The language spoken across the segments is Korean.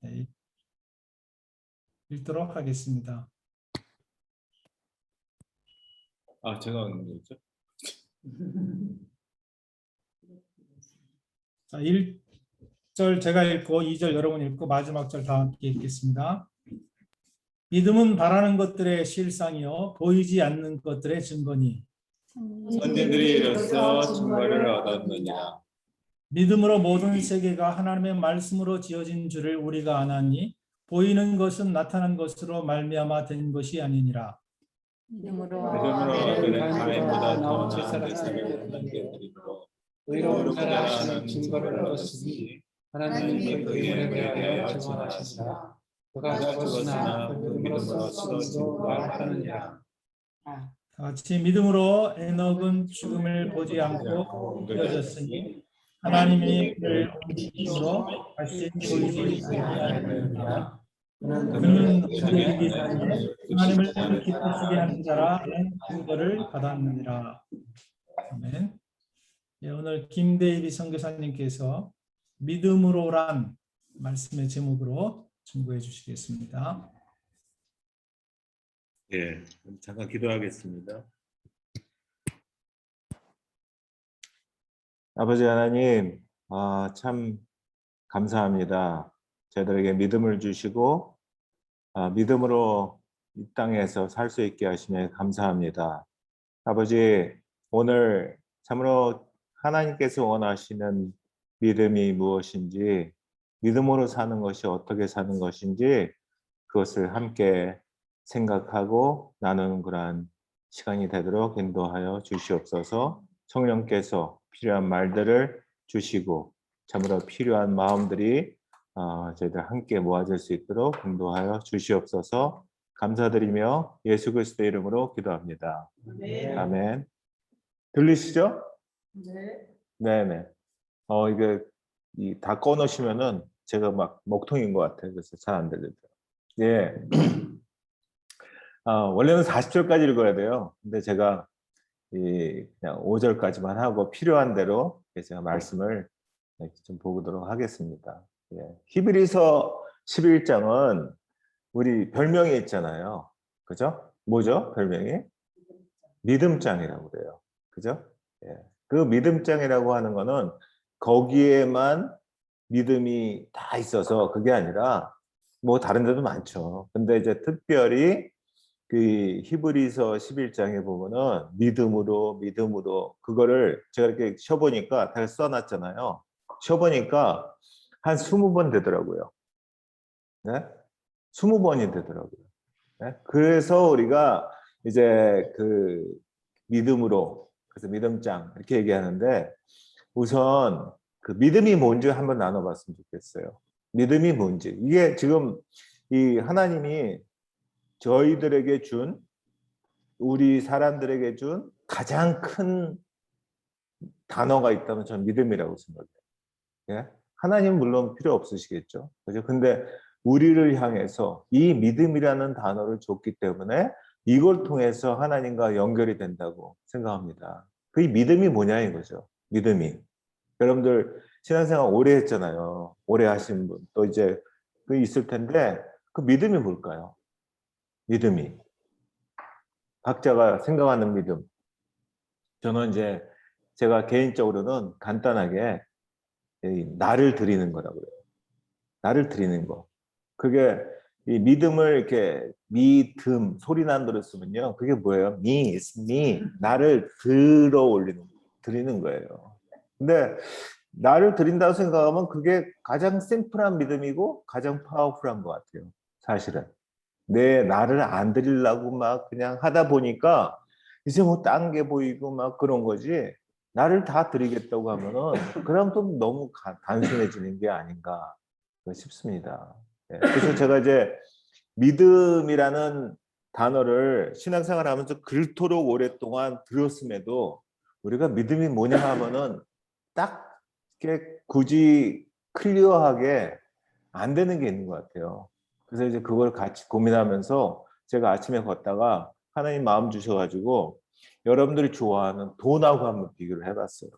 네, 읽도록 하겠습니다. 아, 제가 하는 거죠? 자, 1절 제가 읽고 2절 여러분 읽고 마지막 절 다 함께 읽겠습니다. 믿음은 바라는 것들의 실상이요 보이지 않는 것들의 증거니 선진들이 이로써 증거를 얻었느니라. 믿음으로 모든 세계가 하나님의 말씀으로 지어진 줄을 우리가 아나니 보이는 것은 나타난 것으로 말미암아 된 것이 아니니라. 믿음으로 그는 가인보다 더 나은 제사를 드리므로 의로운 자라 하는 증거를 얻었으니 하나님이 그 이름에 대하여 증언하시니라. 그가 죽었으나 그 믿음으로써 증거하느니라. 다 같이 믿음으로 에녹은 죽음을 보지 않고 옮겨졌으니 하나님이 그를 옮기심으로 다시 보이지 아니하였느니라. 그는 우리에게 사이에 하나님을 기쁘시게 하는 자라는 증거를 받았느니라. 아멘. 예, 오늘 김대일이 선교사님께서 믿음으로란 말씀의 제목으로 증거해 주시겠습니다. 예, 잠깐 기도하겠습니다. 아버지 하나님, 참 감사합니다. 저희들에게 믿음을 주시고 믿음으로 이 땅에서 살 수 있게 하시니 감사합니다. 아버지, 오늘 참으로 하나님께서 원하시는 믿음이 무엇인지, 믿음으로 사는 것이 어떻게 사는 것인지 그것을 함께 생각하고 나누는 그러한 시간이 되도록 인도하여 주시옵소서. 성령께서 필요한 말들을 주시고 참으로 필요한 마음들이 저희들 함께 모아질 수 있도록 인도하여 주시옵소서. 감사드리며 예수 그리스도의 이름으로 기도합니다. 네. 아멘. 들리시죠? 네. 네네. 이게 다 꺼놓으시면은 제가 막 먹통인 것 같아요. 그래서 잘 안 들리더라고요. 예. 원래는 40절까지 읽어야 돼요. 근데 제가 그냥 5절까지만 하고 필요한 대로 제가 말씀을 좀 보도록 하겠습니다. 예. 히브리서 11장은 우리 별명이 있잖아요. 그죠? 뭐죠? 별명이? 믿음장이라고 그래요. 그죠? 예. 그 믿음장이라고 하는 거는 거기에만 믿음이 다 있어서 그게 아니라 뭐 다른 데도 많죠. 근데 이제 특별히 그 히브리서 11장에 보면은 믿음으로 그거를 제가 이렇게 쉬어보니까 다 써놨잖아요. 쉬어보니까 한 20번 되더라고요. 네? 20번이 되더라고요. 네? 그래서 우리가 이제 그 믿음으로, 그래서 믿음장 이렇게 얘기하는데 우선 그 믿음이 뭔지 한번 나눠봤으면 좋겠어요. 믿음이 뭔지. 이게 지금 이 하나님이 저희들에게 준, 우리 사람들에게 준 가장 큰 단어가 있다면 저는 믿음이라고 생각해요. 예? 하나님 물론 필요 없으시겠죠. 그죠? 근데 우리를 향해서 이 믿음이라는 단어를 줬기 때문에 이걸 통해서 하나님과 연결이 된다고 생각합니다. 그 믿음이 뭐냐 이거죠. 믿음이. 여러분들 신앙생활 오래 했잖아요. 오래 하신 분 또 이제 그 있을 텐데 그 믿음이 뭘까요? 믿음이. 각자가 생각하는 믿음. 저는 이제 제가 개인적으로는 간단하게 나를 드리는 거라고 그래요. 나를 드리는 거. 그게 이 믿음을 이렇게 믿음 소리 난 대로 쓰면요. 그게 뭐예요? me, 나를 드리는 거예요. 근데 나를 드린다고 생각하면 그게 가장 심플한 믿음이고 가장 파워풀한 것 같아요. 사실은. 나를 안 드리려고 막 그냥 하다 보니까 이제 뭐 딴 게 보이고 막 그런 거지. 나를 다 드리겠다고 하면은 그럼 또 너무 단순해지는 게 아닌가 싶습니다. 그래서 제가 이제 믿음이라는 단어를 신앙생활 하면서 그토록 오랫동안 들었음에도 우리가 믿음이 뭐냐 하면은 딱 이렇게 굳이 클리어하게 안 되는 게 있는 것 같아요. 그래서 이제 그걸 같이 고민하면서 제가 아침에 걷다가 하나님 마음 주셔가지고 여러분들이 좋아하는 돈하고 한번 비교를 해봤어요.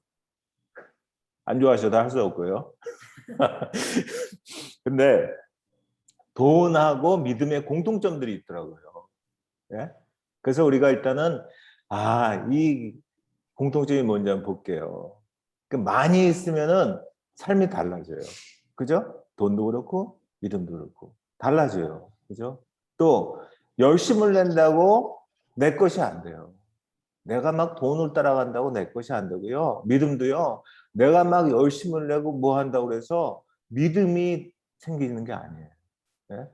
안 좋아하셔도 할 수 없고요. 근데 돈하고 믿음의 공통점들이 있더라고요. 예? 그래서 우리가 일단은 이 공통점이 뭔지 한번 볼게요. 많이 있으면은 삶이 달라져요. 그죠? 돈도 그렇고 믿음도 그렇고 달라져요. 그죠? 또 열심을 낸다고 내 것이 안 돼요. 내가 막 돈을 따라간다고 내 것이 안 되고요. 믿음도요. 내가 막 열심을 내고 뭐 한다고 그래서 믿음이 생기는 게 아니에요. 네?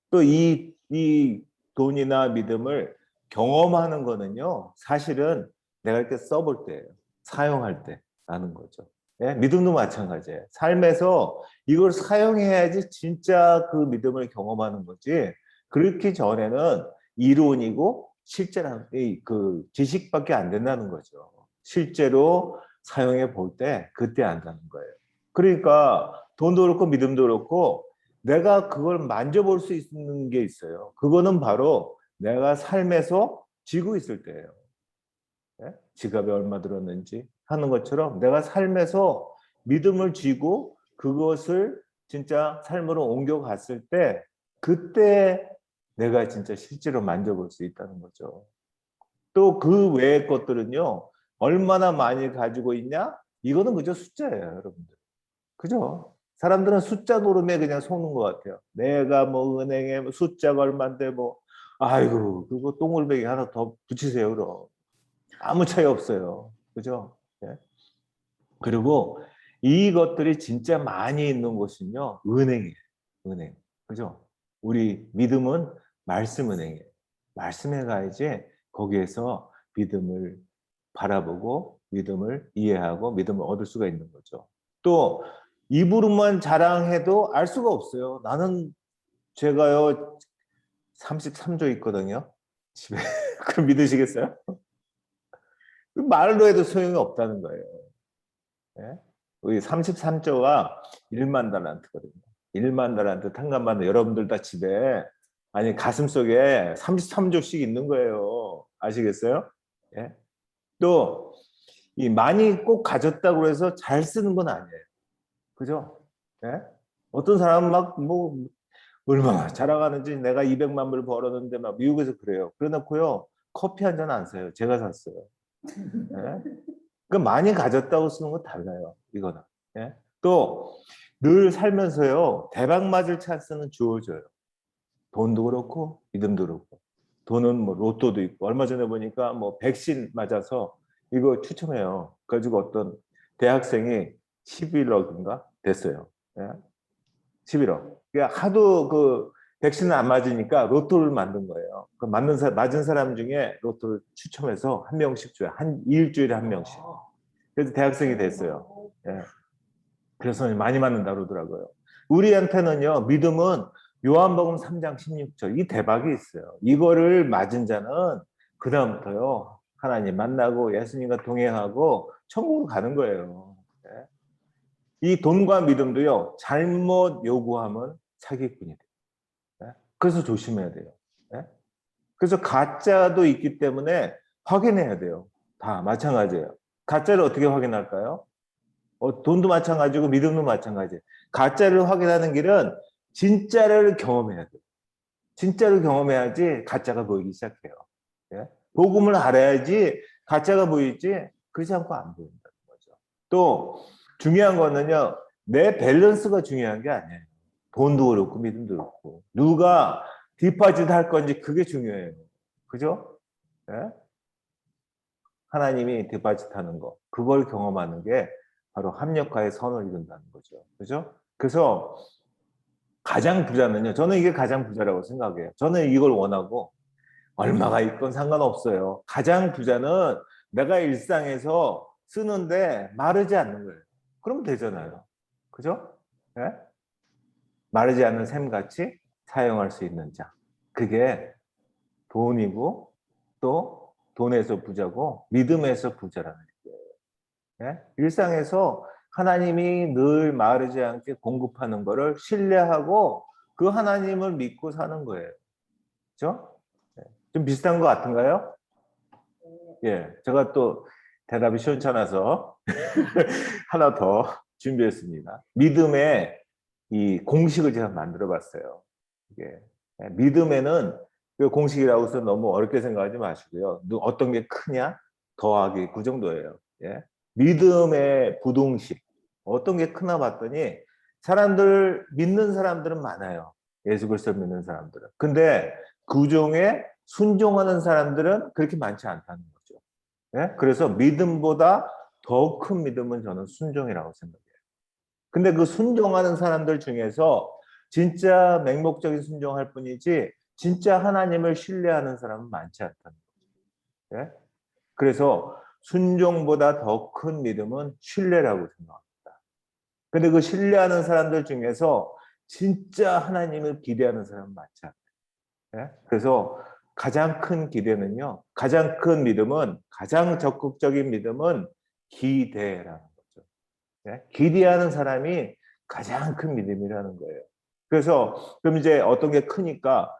또 이 돈이나 믿음을 경험하는 거는요. 사실은 내가 이렇게 써볼 때예요. 사용할 때라는 거죠. 예? 믿음도 마찬가지예요. 삶에서 이걸 사용해야지 진짜 그 믿음을 경험하는 거지. 그렇기 전에는 이론이고 실제랑 그 지식밖에 안 된다는 거죠. 실제로 사용해 볼 때 그때 안다는 거예요. 그러니까 돈도 그렇고 믿음도 그렇고 내가 그걸 만져볼 수 있는 게 있어요. 그거는 바로 내가 삶에서 쥐고 있을 때예요. 네? 지갑에 얼마 들었는지 하는 것처럼 내가 삶에서 믿음을 쥐고 그것을 진짜 삶으로 옮겨갔을 때 그때 내가 진짜 실제로 만져볼 수 있다는 거죠. 또 그 외의 것들은요. 얼마나 많이 가지고 있냐? 이거는 그저 숫자예요, 여러분들. 그죠? 사람들은 숫자 노름에 그냥 속는 것 같아요. 내가 뭐 은행에 숫자가 얼마인데 뭐 아이고 그거 똥울뱅이 하나 더 붙이세요 그럼. 아무 차이 없어요. 그죠? 예? 그리고 이것들이 진짜 많이 있는 곳은요. 은행이에요. 은행. 그죠? 우리 믿음은 말씀 은행이에요. 말씀에 가야지 거기에서 믿음을 바라보고 믿음을 이해하고 믿음을 얻을 수가 있는 거죠. 또 입으로만 자랑해도 알 수가 없어요. 나는 제가요 33조 있거든요. 집에. 그럼 믿으시겠어요? 말로 해도 소용이 없다는 거예요. 예? 우리 33조가 1만 달란트거든요. 1만 달란트 탕감받는 여러분들 다 집에 아니 가슴속에 33조씩 있는 거예요. 아시겠어요? 예? 또 이 많이 꼭 가졌다고 해서 잘 쓰는 건 아니에요. 그죠? 예? 어떤 사람은 막 뭐 얼마나 자랑하는지 내가 200만 불 벌었는데 막 미국에서 그래요. 그래놓고요 커피 한 잔 안 사요. 제가 샀어요. 예? 그 많이 가졌다고 쓰는 건 달라요. 이거는. 예? 또 늘 살면서요 대박 맞을 찬스는 주어져요. 돈도 그렇고 믿음도 그렇고. 돈은 뭐 로또도 있고 얼마 전에 보니까 뭐 백신 맞아서 이거 추첨해요. 그래가지고 어떤 대학생이 11억인가 됐어요. 예? 11억. 그러니까 하도 그 백신을 안 맞으니까 로또를 만든 거예요. 그 맞은 사람 중에 로또를 추첨해서 한 명씩 줘요. 한 일주일에 한 명씩. 그래서 대학생이 됐어요. 예. 그래서 많이 맞는다 그러더라고요. 우리한테는요, 믿음은 요한복음 3장 16절 이 대박이 있어요. 이거를 맞은 자는 그다음부터요 하나님 만나고 예수님과 동행하고 천국으로 가는 거예요. 예. 이 돈과 믿음도요 잘못 요구하면 사기꾼이 돼요. 예. 그래서 조심해야 돼요. 예. 그래서 가짜도 있기 때문에 확인해야 돼요. 다 마찬가지예요. 가짜를 어떻게 확인할까요? 돈도 마찬가지고 믿음도 마찬가지예요. 가짜를 확인하는 길은 진짜를 경험해야 돼요. 진짜를 경험해야지 가짜가 보이기 시작해요. 예? 복음을 알아야지 가짜가 보이지 그렇지 않고 안 보인다는 거죠. 또 중요한 거는요. 내 밸런스가 중요한 게 아니에요. 돈도 그렇고 믿음도 그렇고 누가 디파짓 할 건지 그게 중요해요. 그죠? 예? 하나님이 디파짓 하는 거 그걸 경험하는 게 바로 합력화의 선을 이룬다는 거죠. 그죠? 그래서 가장 부자는요. 저는 이게 가장 부자라고 생각해요. 저는 이걸 원하고 얼마가 있건 상관없어요. 가장 부자는 내가 일상에서 쓰는데 마르지 않는 거예요. 그럼 되잖아요. 그죠? 네? 마르지 않는 샘같이 사용할 수 있는 자. 그게 돈이고 또 돈에서 부자고 믿음에서 부자라는 거예요. 네? 일상에서 하나님이 늘 마르지 않게 공급하는 것을 신뢰하고 그 하나님을 믿고 사는 거예요. 그렇죠? 좀 비슷한 것 같은가요? 예, 제가 또 대답이 시원찮아서 하나 더 준비했습니다. 믿음의 이 공식을 제가 만들어 봤어요. 이게 믿음에는 그 공식이라고 해서 너무 어렵게 생각하지 마시고요. 어떤 게 크냐 더하기 그 정도예요. 예? 믿음의 부동식 어떤 게 크나 봤더니 사람들 믿는 사람들은 많아요. 예수 그리스도 믿는 사람들은. 근데 그 중에 순종하는 사람들은 그렇게 많지 않다는 거죠. 예? 그래서 믿음보다 더 큰 믿음은 저는 순종이라고 생각해요. 근데 그 순종하는 사람들 중에서 진짜 맹목적인 순종할 뿐이지 진짜 하나님을 신뢰하는 사람은 많지 않다는 거죠. 예? 그래서 순종보다 더 큰 믿음은 신뢰라고 생각합니다. 근데 그 신뢰하는 사람들 중에서 진짜 하나님을 기대하는 사람은 많지 않아요. 예? 그래서 가장 큰 기대는요, 가장 큰 믿음은, 가장 적극적인 믿음은 기대라는 거죠. 예? 기대하는 사람이 가장 큰 믿음이라는 거예요. 그래서 그럼 이제 어떤 게 크니까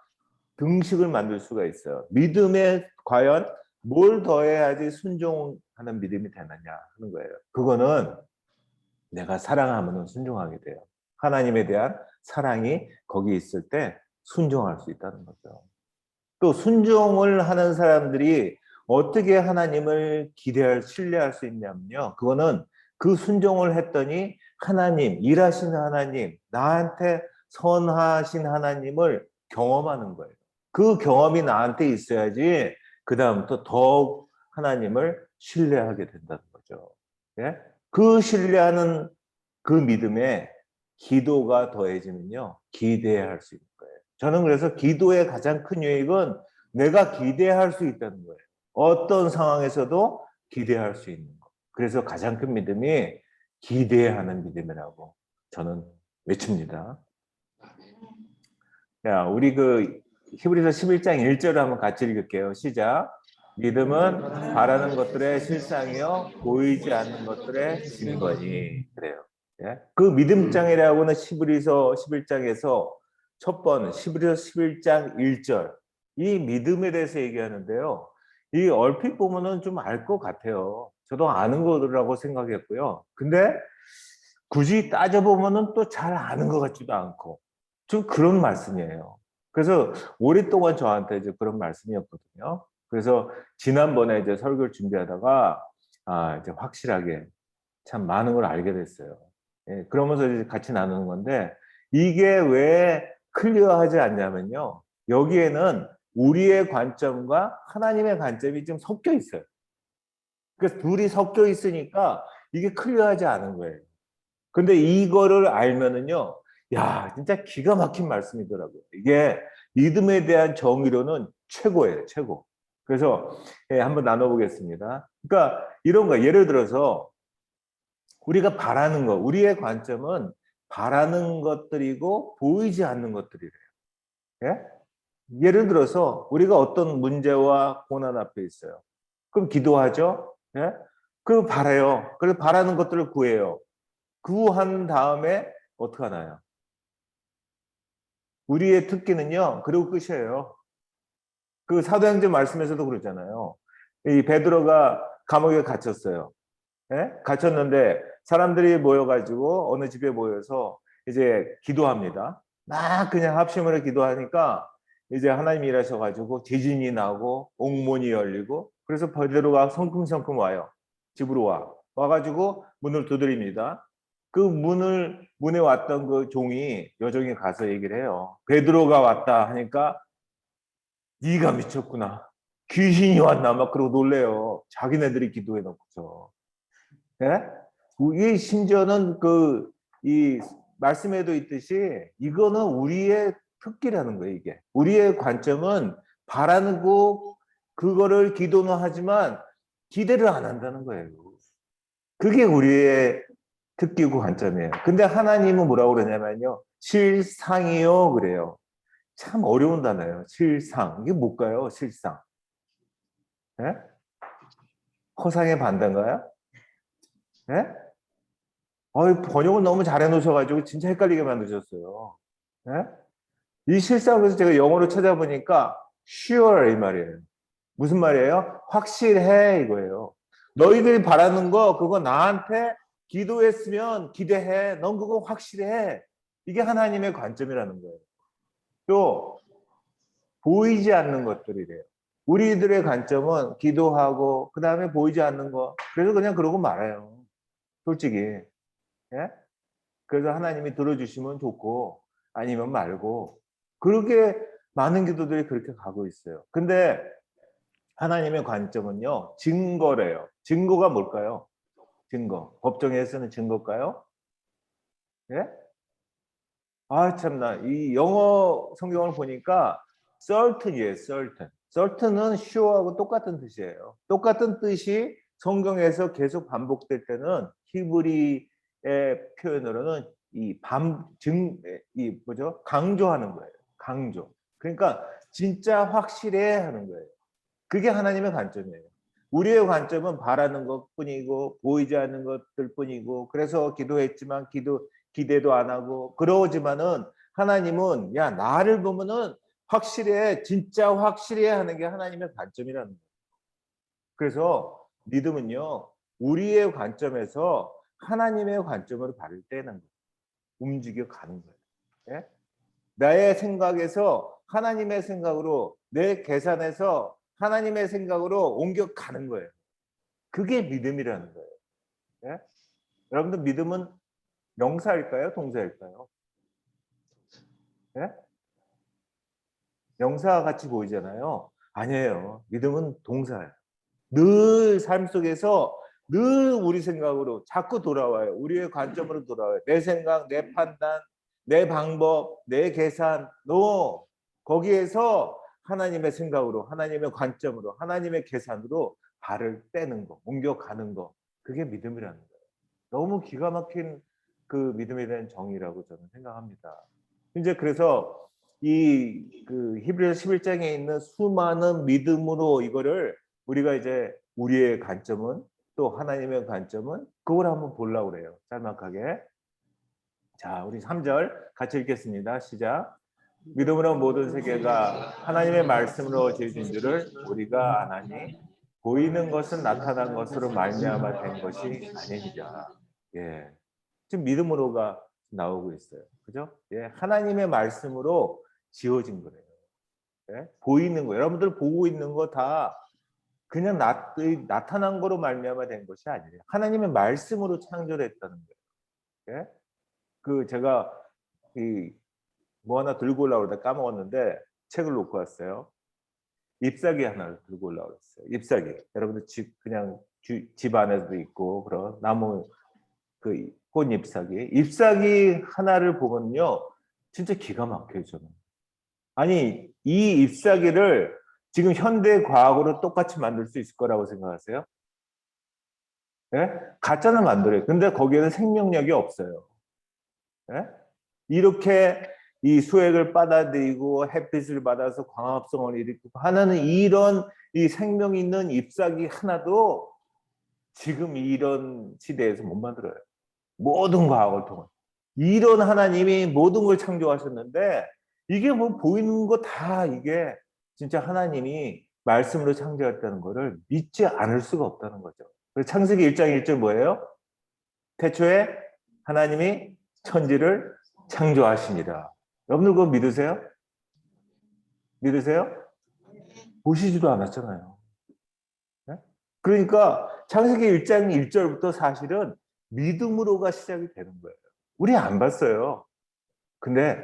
등식을 만들 수가 있어요. 믿음에 과연 뭘 더해야지 순종하는 믿음이 되느냐 하는 거예요. 그거는 내가 사랑하면 순종하게 돼요. 하나님에 대한 사랑이 거기 있을 때 순종할 수 있다는 거죠. 또 순종을 하는 사람들이 어떻게 하나님을 기대할, 신뢰할 수 있냐면요. 그거는 그 순종을 했더니 하나님, 일하시는 하나님, 나한테 선하신 하나님을 경험하는 거예요. 그 경험이 나한테 있어야지 그 다음부터 더욱 하나님을 신뢰하게 된다는 거죠. 예? 그 신뢰하는 그 믿음에 기도가 더해지면요. 기대할 수 있는 거예요. 저는 그래서 기도의 가장 큰 유익은 내가 기대할 수 있다는 거예요. 어떤 상황에서도 기대할 수 있는 거. 그래서 가장 큰 믿음이 기대하는 믿음이라고 저는 외칩니다. 자, 우리 그 히브리서 11장 1절을 한번 같이 읽을게요. 시작. 믿음은 바라는 것들의 실상이요 보이지 않는 것들의 증거니. 그래요. 예? 그 믿음장이라고는 히브리서 11장에서 첫 번, 히브리서 11장 1절 이 믿음에 대해서 얘기하는데요. 이 얼핏 보면은 좀 알 것 같아요. 저도 아는 거라고 생각했고요. 근데 굳이 따져보면은 또 잘 아는 것 같지도 않고 좀 그런 말씀이에요. 그래서 오랫동안 저한테 이제 그런 말씀이었거든요. 그래서 지난번에 이제 설교를 준비하다가 이제 확실하게 참 많은 걸 알게 됐어요. 예, 그러면서 이제 같이 나누는 건데 이게 왜 클리어하지 않냐면요. 여기에는 우리의 관점과 하나님의 관점이 좀 섞여 있어요. 그래서 둘이 섞여 있으니까 이게 클리어하지 않은 거예요. 근데 이거를 알면은요, 야, 진짜 기가 막힌 말씀이더라고요. 이게 믿음에 대한 정의로는 최고예요, 최고. 그래서 한번 나눠보겠습니다. 그러니까 이런 거, 예를 들어서 우리가 바라는 거, 우리의 관점은 바라는 것들이고 보이지 않는 것들이래요. 예? 예를 들어서 우리가 어떤 문제와 고난 앞에 있어요. 그럼 기도하죠. 예? 그럼 바라요. 그래서 바라는 것들을 구해요. 구한 다음에 어떻게 하나요? 우리의 특기는요. 그리고 끝이에요. 그 사도행전 말씀에서도 그러잖아요. 이 베드로가 감옥에 갇혔어요. 예? 갇혔는데 사람들이 모여가지고 어느 집에 모여서 이제 기도합니다. 막 그냥 합심으로 기도하니까 이제 하나님이 일하셔가지고 지진이 나고 옥문이 열리고 그래서 베드로가 성큼성큼 와요. 집으로 와가지고 문을 두드립니다. 그 문에 왔던 그 종이 여종이 가서 얘기를 해요. 베드로가 왔다 하니까 네가 미쳤구나. 귀신이 왔나 막 그러고 놀래요. 자기네들이 기도해 놓고서. 예? 이 심지어는 이 말씀에도 있듯이 이거는 우리의 특기라는 거예요, 이게. 우리의 관점은 바라는 거 그거를 기도는 하지만 기대를 안 한다는 거예요. 그게 우리의 특기고 관점이에요. 근데 하나님은 뭐라고 그러냐면요. 실상이요 그래요. 참 어려운 단어예요. 실상. 이게 뭘까요? 실상. 예? 허상의 반대인가요? 예? 번역을 너무 잘해 놓으셔가지고 진짜 헷갈리게 만드셨어요. 예? 이 실상에서 제가 영어로 찾아보니까 sure 이 말이에요. 무슨 말이에요? 확실해 이거예요. 너희들이 바라는 거 그거 나한테 기도했으면 기대해. 넌 그거 확실해. 이게 하나님의 관점이라는 거예요. 또 보이지 않는 것들이래요. 우리들의 관점은 기도하고 그 다음에 보이지 않는 거. 그래서 그냥 그러고 말아요. 솔직히. 예? 그래서 하나님이 들어주시면 좋고 아니면 말고 그렇게 많은 기도들이 그렇게 가고 있어요. 근데 하나님의 관점은요. 증거래요. 증거가 뭘까요? 증거. 법정에 쓰는 증거일까요? 예? 아 참나. 이 영어 성경을 보니까 certain이에요. certain. certain은 sure하고 똑같은 뜻이에요. 똑같은 뜻이 성경에서 계속 반복될 때는 히브리의 표현으로는 이 뭐죠? 강조하는 거예요. 강조. 그러니까 진짜 확실해 하는 거예요. 그게 하나님의 관점이에요. 우리의 관점은 바라는 것뿐이고 보이지 않는 것들 뿐이고 그래서 기도했지만 기대도 안 하고 그러지만은 하나님은 야 나를 보면은 확실해 진짜 확실해 하는 게 하나님의 관점이라는 거예요. 그래서 믿음은요 우리의 관점에서 하나님의 관점으로 바를 때는 거예요. 움직여 가는 거예요. 예? 나의 생각에서 하나님의 생각으로 내 계산에서 하나님의 생각으로 옮겨가는 거예요. 그게 믿음이라는 거예요. 예? 여러분들 믿음은 명사일까요? 동사일까요? 예? 명사와 같이 보이잖아요. 아니에요. 믿음은 동사예요. 늘 삶 속에서 늘 우리 생각으로 자꾸 돌아와요. 우리의 관점으로 돌아와요. 내 생각, 내 판단, 내 방법, 내 계산, 거기에서 하나님의 생각으로, 하나님의 관점으로, 하나님의 계산으로 발을 떼는 거, 옮겨가는 거. 그게 믿음이라는 거예요. 너무 기가 막힌 그 믿음에 대한 정의라고 저는 생각합니다. 이제 그래서 그 히브리서 11장에 있는 수많은 믿음으로 이거를 우리가 이제 우리의 관점은 또 하나님의 관점은 그걸 한번 보려고 그래요. 짤막하게. 자, 우리 3절 같이 읽겠습니다. 시작. 믿음으로 모든 세계가 하나님의 말씀으로 지어진 줄을 우리가 아나니 보이는 것은 나타난 것으로 말미암아 된 것이 아니니라. 예. 지금 믿음으로가 나오고 있어요. 그죠? 예. 하나님의 말씀으로 지어진 거래요. 예? 보이는 거. 여러분들 보고 있는 거 다 그냥 나타난 거로 말미암아 된 것이 아니에요. 하나님의 말씀으로 창조됐다는 거예요. 예? 그 제가 뭐 하나 들고 올라오다 까먹었는데 책을 놓고 왔어요. 잎사귀 하나를 들고 올라왔어요. 잎사귀. 여러분들 집 안에도 있고 그런 나무 그 꽃 잎사귀. 잎사귀 하나를 보면요, 진짜 기가 막혀요 저는. 아니 이 잎사귀를 지금 현대 과학으로 똑같이 만들 수 있을 거라고 생각하세요? 예? 가짜는 만들어요. 근데 거기에는 생명력이 없어요. 예? 이렇게 이 수액을 빨아들이고 햇빛을 받아서 광합성을 일으키고 하는 이런 이 생명 있는 잎사귀 하나도 지금 이런 시대에서 못 만들어요. 모든 과학을 통해. 이런 하나님이 모든 걸 창조하셨는데 이게 뭐 보이는 거 다 이게 진짜 하나님이 말씀으로 창조했다는 거를 믿지 않을 수가 없다는 거죠. 그래서 창세기 1장 1절 뭐예요? 태초에 하나님이 천지를 창조하시니라. 여러분들 그거 믿으세요? 믿으세요? 보시지도 않았잖아요. 네? 그러니까 창세기 1장 1절부터 사실은 믿음으로가 시작이 되는 거예요. 우리 안 봤어요. 근데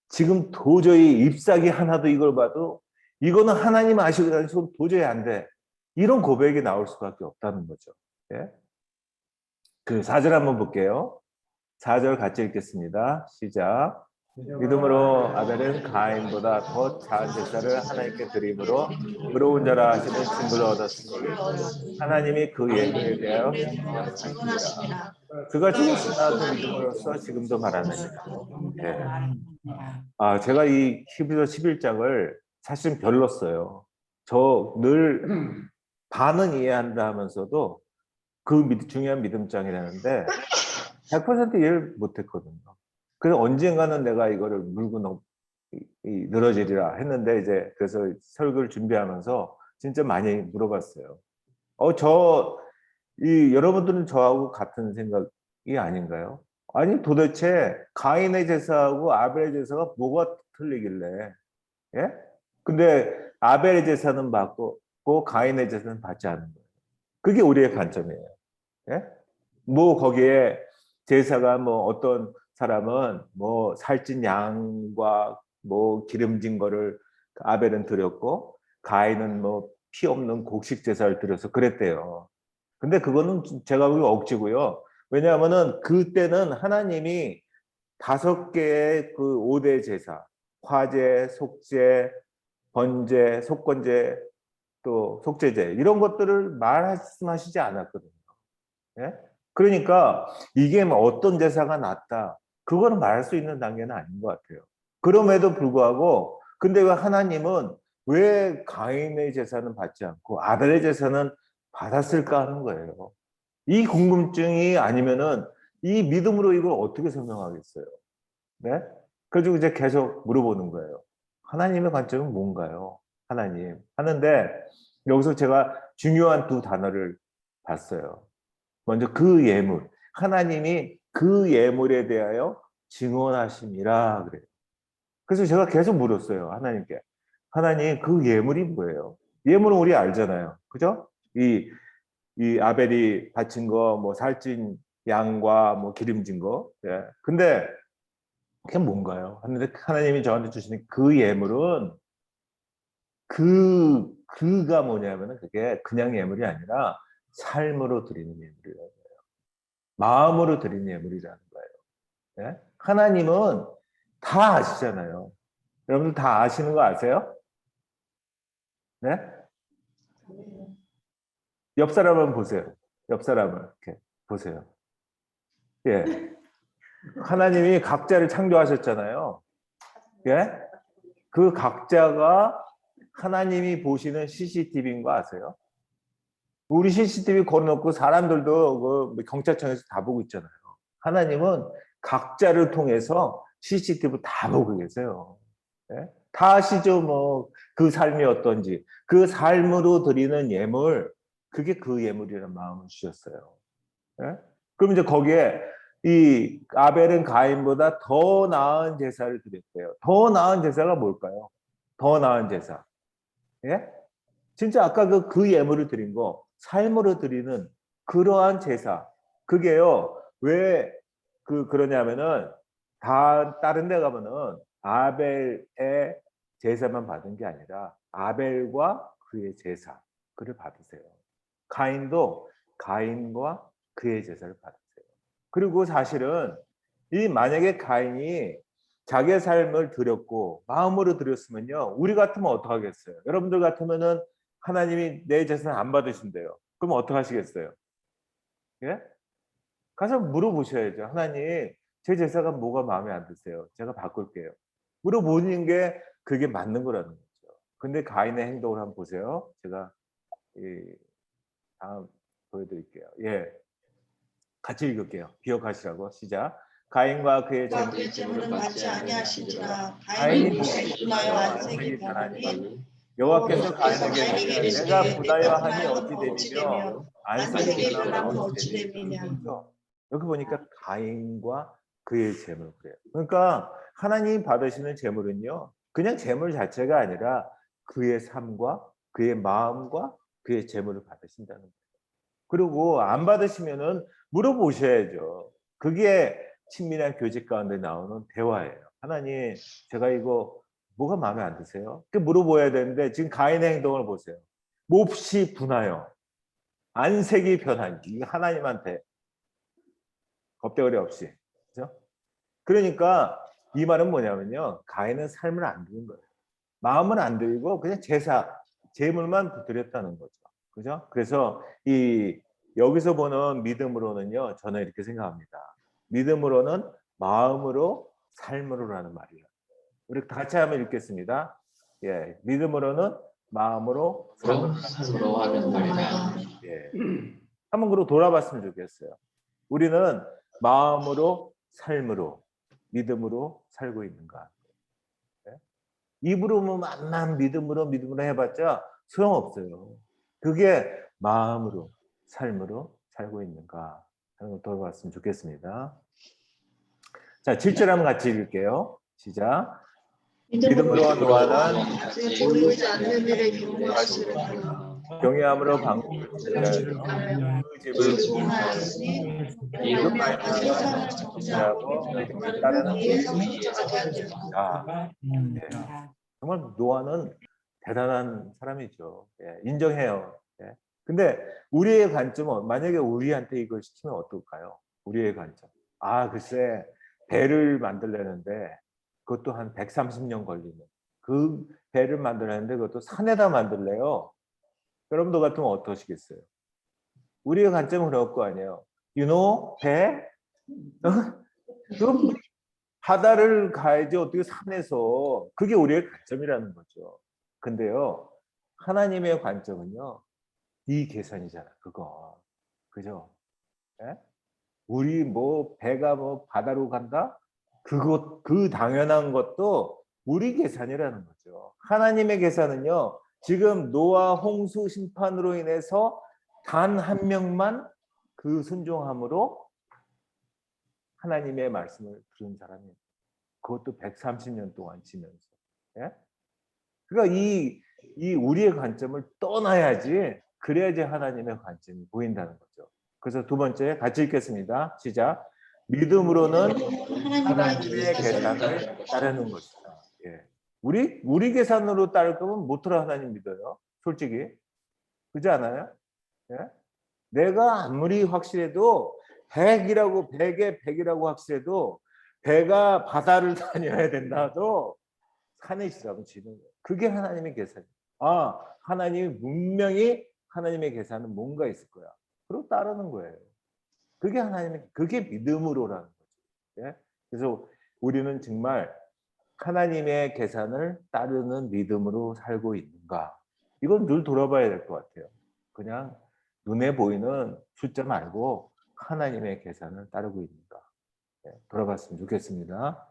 지금 도저히 잎사귀 하나도 이걸 봐도 이거는 하나님 아시고 다니시고 도저히 안 돼. 이런 고백이 나올 수밖에 없다는 거죠. 예? 그 4절 한번 볼게요. 4절 같이 읽겠습니다. 시작. 믿음으로 아벨은 가인보다 더 작은 제사를 하나님께 드림으로 의로운 자라 하시는 증거를 얻었으니 하나님이 그 예물에 대하여 하시니라. 그가 죽었으나 그 믿음으로써 지금도 말하느니라. 예. 제가 이 히브리서 11장을 사실은 별렀어요. 저 늘 반은 이해한다 하면서도 그 중요한 믿음장이라는데 100% 이해를 못했거든요. 그래서 언젠가는 내가 이거를 물고 늘어지리라 했는데 이제 그래서 설교를 준비하면서 진짜 많이 물어봤어요. 여러분들은 저하고 같은 생각이 아닌가요? 아니 도대체 가인의 제사하고 아벨의 제사가 뭐가 틀리길래? 예? 근데 아벨의 제사는 받고 가인의 제사는 받지 않는 거예요. 그게 우리의 관점이에요. 예? 뭐 거기에 제사가 뭐 어떤 사람은 뭐 살찐 양과 뭐 기름진 거를 아벨은 드렸고 가인은 뭐 피 없는 곡식 제사를 드려서 그랬대요. 근데 그거는 제가 보기 억지고요. 왜냐하면은 그때는 하나님이 5개의 그 5대 제사, 화제, 속죄, 번제, 속건제, 또 속죄제 이런 것들을 말씀하시지 않았거든요. 예? 그러니까 이게 뭐 어떤 제사가 낫다, 그거는 말할 수 있는 단계는 아닌 것 같아요. 그럼에도 불구하고 근데 왜 하나님은 왜 가인의 제사는 받지 않고 아벨의 제사는 받았을까 하는 거예요. 이 궁금증이 아니면은 이 믿음으로 이걸 어떻게 설명하겠어요? 네? 그래서 이제 계속 물어보는 거예요. 하나님의 관점은 뭔가요? 하나님. 하는데 여기서 제가 중요한 2단어를 봤어요. 먼저 그 예물. 하나님이 그 예물에 대하여 증언하심이라 그래요. 그래서 제가 계속 물었어요. 하나님께. 하나님, 그 예물이 뭐예요? 예물은 우리 알잖아요. 그죠? 이 아벨이 바친 거, 뭐 살찐 양과 뭐 기름진 거. 예. 근데 그게 뭔가요? 하는데 하나님이 저한테 주시는 그 예물은 그가 뭐냐면은 그게 그냥 예물이 아니라 삶으로 드리는 예물이라는 거예요. 마음으로 드리는 예물이라는 거예요. 예? 하나님은 다 아시잖아요. 여러분들 다 아시는 거 아세요? 네? 옆 사람을 보세요. 옆 사람을 이렇게 보세요. 예. 하나님이 각자를 창조하셨잖아요. 예? 그 각자가 하나님이 보시는 CCTV인 거 아세요? 우리 CCTV 걸어놓고 사람들도 그 경찰청에서 다 보고 있잖아요. 하나님은 각자를 통해서 CCTV 다 보고 계세요. 예? 다 아시죠? 뭐 그 삶이 어떤지. 그 삶으로 드리는 예물, 그게 그 예물이라는 마음을 주셨어요. 예? 그럼 이제 거기에 이 아벨은 가인보다 더 나은 제사를 드렸대요. 더 나은 제사가 뭘까요? 더 나은 제사. 예? 진짜 아까 그 예물을 드린 거, 삶으로 드리는 그러한 제사. 그게요, 왜 그러냐면은, 다른 데 가면은, 아벨의 제사만 받은 게 아니라, 아벨과 그의 제사, 그를 받으세요. 가인도 가인과 그의 제사를 받으세요. 그리고 사실은, 만약에 가인이 자기의 삶을 드렸고 마음으로 드렸으면요, 우리 같으면 어떡하겠어요? 여러분들 같으면은 하나님이 내 제사는 안 받으신대요. 그럼 어떡하시겠어요? 예? 가서 물어보셔야죠. 하나님, 제 제사가 뭐가 마음에 안 드세요? 제가 바꿀게요. 물어보는 게 그게 맞는 거라는 거죠. 근데 가인의 행동을 한번 보세요. 제가 다음 보여드릴게요. 예, 같이 읽을게요. 기억하시라고. 시작. 가인과 그의 재물은 받지 아니하신지라 가인이 가인이 몹시 분하여 안색이 변하니 여호와께서 가인에게 가인에게 이르시되 내가 이르시되 분하여 내가 하니 어찌 분하여 어찌 되며 되며 안색이 안색이 변하면 변하면 어찌 어찌 되며. 됨이냐. 그렇죠? 여기 보니까 가인과 그의 재물 그래요. 그러니까 하나님 받으시는 재물은요, 그냥 재물 자체가 아니라 그의 삶과 그의 마음과 그의 재물을 받으신다는 거예요. 그리고 안 받으시면은 물어보셔야죠. 그게 친밀한 교제 가운데 나오는 대화예요. 하나님, 제가 이거 뭐가 마음에 안 드세요? 그 물어봐야 되는데 지금 가인의 행동을 보세요. 몹시 분하여 안색이 변하니, 이거 하나님한테 겁대거리 없이, 그죠? 그러니까 이 말은 뭐냐면요, 가인은 삶을 안 드린 거예요. 마음은 안 드리고 그냥 제사, 제물만 드렸다는 거죠. 그죠? 그래서 여기서 보는 믿음으로는요, 저는 이렇게 생각합니다. 믿음으로는 마음으로 삶으로라는 말이에요. 우리 같이 한번 읽겠습니다. 예, 믿음으로는 마음으로 삶으로 하는 말이다. 예. 한번 그러고 돌아봤으면 좋겠어요. 우리는 마음으로 삶으로 믿음으로 살고 있는가? 입으로만 믿음으로 해봤자 소용없어요. 그게 마음으로 삶으로 살고 있는가 하는 걸 돌아봤으면 좋겠습니다. 자, 7절 한번 같이 읽을게요. 시작. 믿음으로 믿음으로 노아는 보이지 않는 일에 경고하시고 경외함으로 방법을 자기를 찾으려 그 집을 질문하였으니 이것 말미암아 세상을 정죄하고 믿음을 따르는 이에 성숙자가 되었다. 자, 정말 노아는 대단한 사람이죠. 예, 인정해요. 예. 근데 우리의 관점은 만약에 우리한테 이걸 시키면 어떨까요? 우리의 관점. 아, 글쎄 배를 만들려는데 그것도 한 130년 걸리는 그 배를 만들려는데 그것도 산에다 만들래요. 여러분들 같으면 어떠시겠어요? 우리의 관점은 그럴 거 아니에요. You know, 배? 그럼 바다를 가야지 어떻게 산에서. 그게 우리의 관점이라는 거죠. 근데요, 하나님의 관점은요, 이 계산이잖아, 그거. 그죠? 예? 우리 뭐 배가 뭐 바다로 간다? 그것, 그 당연한 것도 우리 계산이라는 거죠. 하나님의 계산은요, 지금 노아 홍수 심판으로 인해서 단 한 명만 그 순종함으로 하나님의 말씀을 들은 사람이, 그것도 130년 동안 지면서. 예? 그러니까 이 우리의 관점을 떠나야지, 그래야지 하나님의 관점이 보인다는 거죠. 그래서 두 번째 같이 읽겠습니다. 시작. 믿음으로는 하나님의 계산을 따르는 것이다. 예. 우리 계산으로 따를 거면 못하러 하나님 믿어요. 솔직히. 그렇지 않아요? 예? 내가 아무리 확실해도 100에 100이라고 확실해도 배가 바다를 다녀야 된다도 산에 있으라면 지는 거예요. 그게 하나님의 계산이에요. 아, 하나님이 분명히 하나님의 계산은 뭔가 있을 거야. 그리고 따르는 거예요. 그게 하나님의, 그게 믿음으로라는 거죠. 예? 그래서 우리는 정말 하나님의 계산을 따르는 믿음으로 살고 있는가? 이건 늘 돌아봐야 될 것 같아요. 그냥 눈에 보이는 숫자 말고 하나님의 계산을 따르고 있는가? 예, 돌아봤으면 좋겠습니다.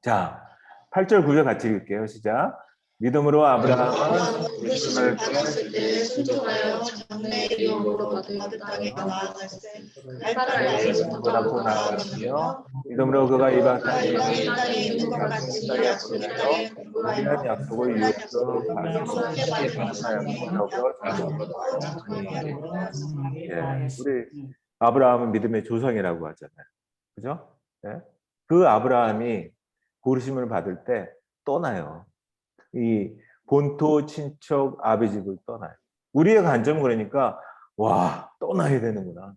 자, 8절 9절 같이 읽을게요. 시작. 믿음으로 아브라함은 부르심을 받았을 때 순종하여 장래의 이름으로 받을 땅에 나아갔을 갈바를 알지 못하고 나아갔으며 믿음으로 그가 이방 땅에 이 땅에 있는 것 같이 약속의 땅에 우리한 약속을 이루어 예, 우리 아브라함은 믿음의 조상이라고 하잖아요. 그죠? 예? 그 아브라함이 부르심을 받을 때 떠나요. 이 본토 친척 아비 집을 떠나요. 우리의 관점은 그러니까 와, 떠나야 되는구나.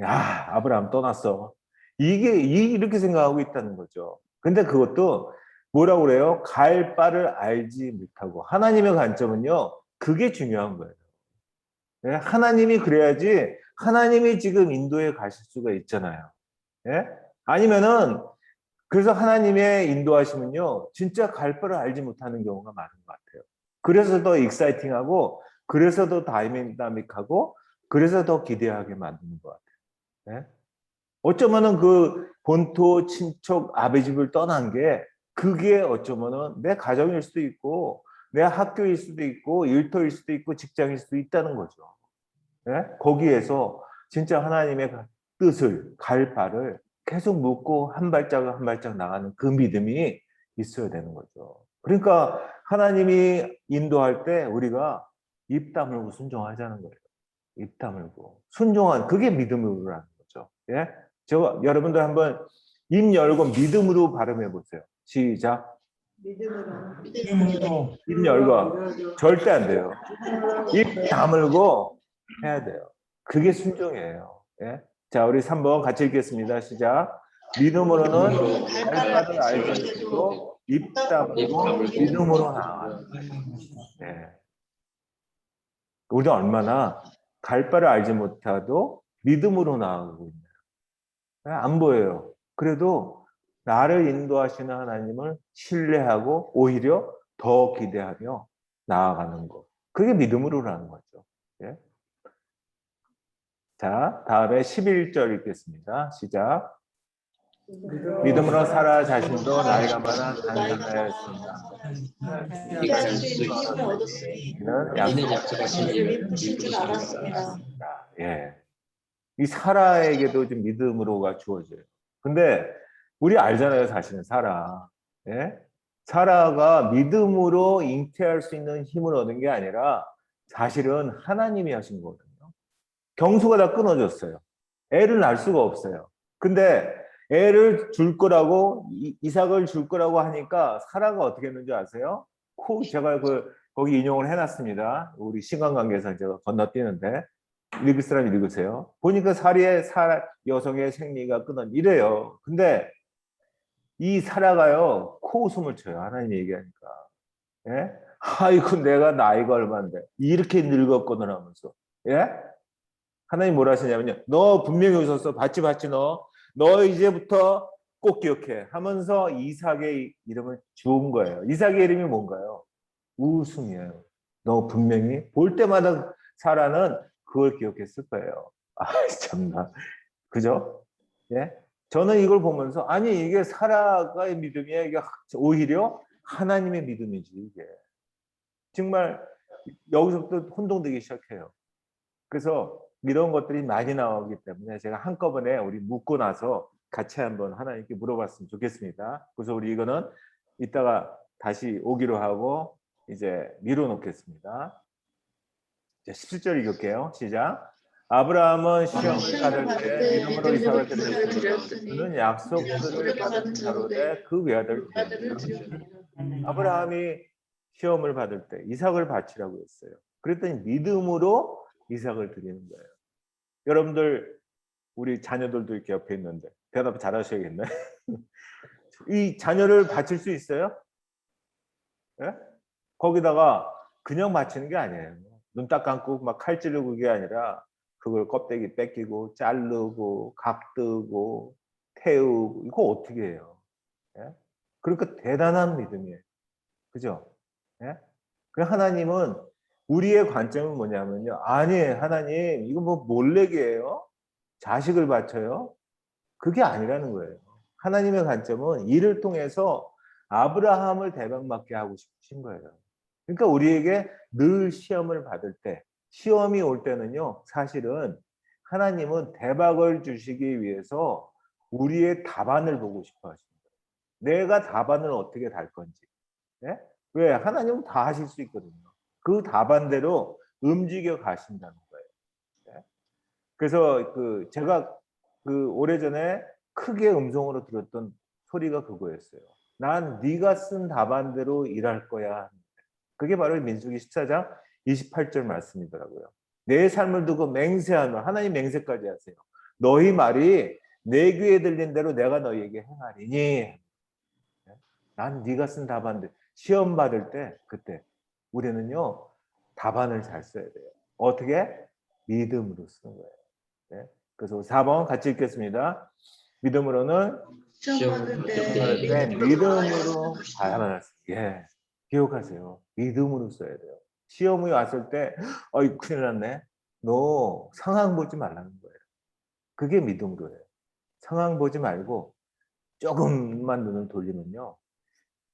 야, 아브라함 떠났어. 이렇게 생각하고 있다는 거죠. 근데 그것도 뭐라고 그래요? 갈 바를 알지 못하고. 하나님의 관점은요, 그게 중요한 거예요. 예? 하나님이 그래야지 하나님이 지금 인도에 가실 수가 있잖아요. 예? 아니면은 그래서 하나님의 인도하심은요, 진짜 갈 바를 알지 못하는 경우가 많은 것 같아요. 그래서 더 익사이팅하고, 그래서 더 다이나믹하고, 그래서 더 기대하게 만드는 것 같아요. 네? 어쩌면은 그 본토 친척 아베 집을 떠난 게, 그게 어쩌면은 내 가정일 수도 있고, 내 학교일 수도 있고, 일터일 수도 있고, 직장일 수도 있다는 거죠. 네? 거기에서 진짜 하나님의 뜻을, 갈 바를 계속 묻고 한 발짝 한 발짝 나가는 그 믿음이 있어야 되는 거죠. 그러니까 하나님이 인도할 때 우리가 입 다물고 순종하자는 거예요. 입 다물고 순종한 그게 믿음으로라는 거죠. 예? 여러분들 한번 입 열고 믿음으로 발음해 보세요. 시작. 믿음으로 입 열고 절대 안 돼요. 입 다물고 해야 돼요. 그게 순종이에요. 예? 자, 우리 3번 같이 읽겠습니다. 시작. 믿음으로는 갈 바를 알고 입 다물고 믿음으로 나아가는 거예요. 예. 우리가 얼마나 갈 바를 알지 못해도 믿음으로 나아가고 있나요? 안 보여요. 그래도 나를 인도하시는 하나님을 신뢰하고 오히려 더 기대하며 나아가는 것. 그게 믿음으로라는 거죠. 예? 자, 다음에 11절 읽겠습니다. 시작. 믿음으로 사라 자신도 나이가 많아 간절하였습니다. 피할 수 있는 힘을 얻었으니 이는 약속하신 이를 부실 줄 알았습니다. 예. 이 사라에게도 좀 믿음으로가 주어져요. 근데 우리 알잖아요, 사실은 사라. 예? 사라가 믿음으로 잉태할 수 있는 힘을 얻은 게 아니라 사실은 하나님이 하신 거거든요. 경수가 다 끊어졌어요. 애를 낳을 수가 없어요. 근데 애를 줄 거라고 이삭을 줄 거라고 하니까 사라가 어떻게 했는지 아세요? 제가 거기 인용을 해놨습니다. 우리 신강관계에서 제가 건너뛰는데 읽을 사람 읽으세요. 보니까 사라 여성의 생리가 끊은 이래요. 근데 이 사라가요 코웃음을 쳐요. 하나님 얘기하니까. 예? 아이고 내가 나이가 얼마인데 이렇게 늙었거든 하면서. 예? 하나님 뭐라 하시냐면요. 너 분명히 오셨어. 봤지 너 이제부터 꼭 기억해 하면서 이삭의 이름을 주은 거예요. 이삭의 이름이 뭔가요? 웃음이에요. 너 분명히 볼 때마다 사라는 그걸 기억했을 거예요. 아 참나. 그죠? 예? 저는 이걸 보면서 아니 이게 사라가의 믿음이야. 이게 오히려 하나님의 믿음이지 이게. 정말 여기서부터 혼동되기 시작해요. 그래서 이런 것들이 많이 나오기 때문에 제가 한꺼번에 우리 묻고 나서 같이 한번 하나님께 물어봤으면 좋겠습니다. 그래서 우리 이거는 이따가 다시 오기로 하고 이제 미뤄놓겠습니다. 17절 읽을게요. 시작. 아브라함은 시험을 받을 때 믿음으로 이삭을 드렸으니 그는 약속들을 받은 자로되 그 외아들을 드렸느니라. 아브라함이 시험을 받을 때 이삭을 바치라고 했어요. 그랬더니 믿음으로 이삭을 드리는 거예요. 여러분들 우리 자녀들도 이렇게 옆에 있는데 대답 잘하셔야겠네. 이 자녀를 바칠 수 있어요? 예? 거기다가 그냥 바치는 게 아니에요. 눈 딱 감고 막 칼 찌르고 그게 아니라 그걸 껍데기 뺏기고 자르고 각뜨고 태우고 이거 어떻게 해요? 예? 그러니까 대단한 믿음이에요. 그죠? 예? 그 하나님은 우리의 관점은 뭐냐면요. 아니 하나님 이거 뭐 몰래게예요? 자식을 바쳐요? 그게 아니라는 거예요. 하나님의 관점은 이를 통해서 아브라함을 대박맞게 하고 싶으신 거예요. 그러니까 우리에게 늘 시험을 받을 때 시험이 올 때는요. 사실은 하나님은 대박을 주시기 위해서 우리의 답안을 보고 싶어 하십니다. 내가 답안을 어떻게 달 건지. 예? 왜? 하나님은 다 하실 수 있거든요. 그 답안대로 움직여 가신다는 거예요. 예? 그래서 제가 오래전에 크게 음성으로 들었던 소리가 그거였어요. 난 네가 쓴 답안대로 일할 거야. 그게 바로 민수기 14장 28절 말씀이더라고요. 내 삶을 두고 맹세하며 하나님 맹세까지 하세요. 너희 말이 내 귀에 들린 대로 내가 너희에게 행하리니. 난 네가 쓴 답안대 시험 받을 때 그때 우리는요 답안을 잘 써야 돼요. 어떻게? 믿음으로 쓰는 거예요. 네? 그래서 4번 같이 읽겠습니다. 믿음으로는 시험 받을 때 믿음으로 답안을 예, 기억하세요. 믿음으로 써야 돼요. 시험이 왔을 때 어이 큰일 났네. 너 상황 보지 말라는 거예요. 그게 믿음으로 해요. 상황 보지 말고 조금만 눈을 돌리면요.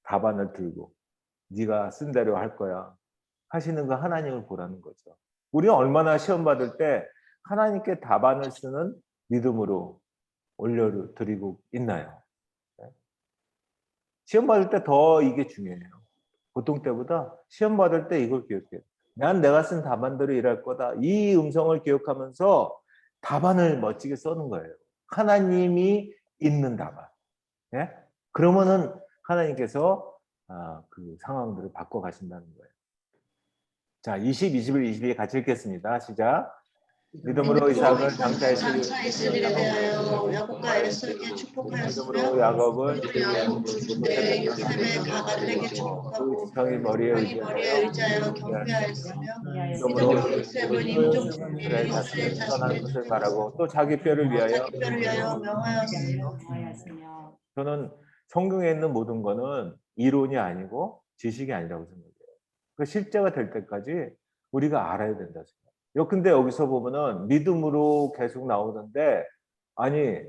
답안을 들고 네가 쓴 대로 할 거야 하시는 거 하나님을 보라는 거죠. 우리는 얼마나 시험 받을 때 하나님께 답안을 쓰는 믿음으로 올려드리고 있나요? 시험 받을 때 더 이게 중요해요. 보통 때보다 시험 받을 때 이걸 기억해요. 난 내가 쓴 답안대로 일할 거다. 이 음성을 기억하면서 답안을 멋지게 써는 거예요. 하나님이 있는 답안. 예? 그러면은 하나님께서 그 상황들을 바꿔 가신다는 거예요. 자, 20, 21, 22 같이 읽겠습니다. 시작. 믿음으로 이삭을 장차 이스라엘에 대하여 야곱과 에서에게 축복하였으며 믿음으로 야곱은 야곱의 요셉의 가갈에게 축복하고 지팡이 머리에 의지하여 경배하였으며 믿음으로 요셉은 임종 이스라엘 자신을 떠난 것을 말하고 또 자기 뼈를 위하여 명하였으며 저는 성경에 있는 모든 거는 이론이 아니고 지식이 아니라고 생각해요. 그 실제가 될 때까지 우리가 알아야 된다 생각해요. 근데 여기서 보면은 믿음으로 계속 나오는데 아니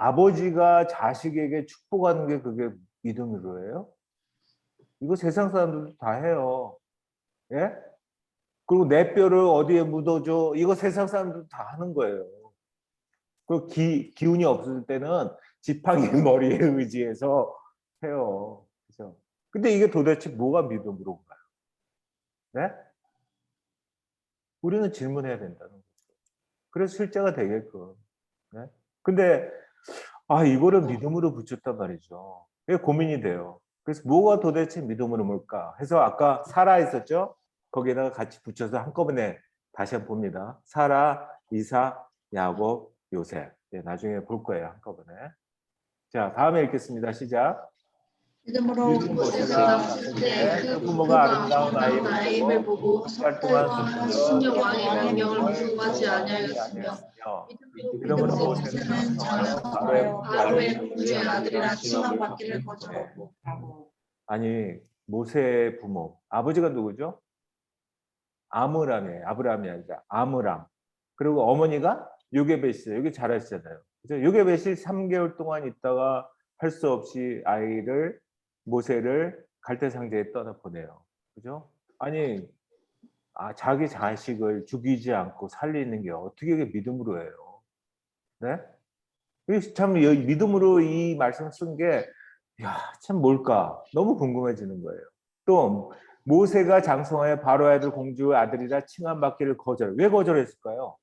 아버지가 자식에게 축복하는 게 그게 믿음으로 해요? 이거 세상 사람들도 다 해요. 예? 그리고 내 뼈를 어디에 묻어줘? 이거 세상 사람들도 다 하는 거예요. 그 기운이 없을 때는 지팡이 머리에 의지해서 해요. 그죠? 근데 이게 도대체 뭐가 믿음으로인가요? 네? 우리는 질문해야 된다는 거죠. 그래서 실제가 되게끔. 네? 근데 이거를 믿음으로 붙였단 말이죠. 이게 고민이 돼요. 그래서 뭐가 도대체 믿음으로 뭘까? 해서 아까 사라 있었죠? 거기에다가 같이 붙여서 한꺼번에 다시 한번 봅니다. 사라, 이삭, 야곱, 요셉. 네, 나중에 볼 거예요. 한꺼번에. 자, 다음에 읽겠습니다. 시작. 믿음으로 모세가 났을 때 그 부모가 아름다운 아이를 보고 석 달과 수년 왕의 명령을 무서워하지 아니하였으며 믿음으로 모세는 자라서 바로의 공주의 아들이라 칭함받기를 거절하고. 아니, 모세의 부모 아버지가 누구죠? 아므람이에요. 아브라함이 아니라 아므람. 그리고 어머니가 요게벳이에요. 여기 잘 아시잖아요. 그죠? 요게벳이 3개월 동안 있다가 할 수 없이 모세를 갈대상자에 떠나보내요. 그죠? 아니, 자기 자식을 죽이지 않고 살리는 게 어떻게 이게 믿음으로 해요? 네? 참 믿음으로 이 말씀을 쓴 게, 참 뭘까? 너무 궁금해지는 거예요. 또 모세가 장성하여 바로의 아들 공주의 아들이라 칭함받기를 거절. 왜 거절했을까요?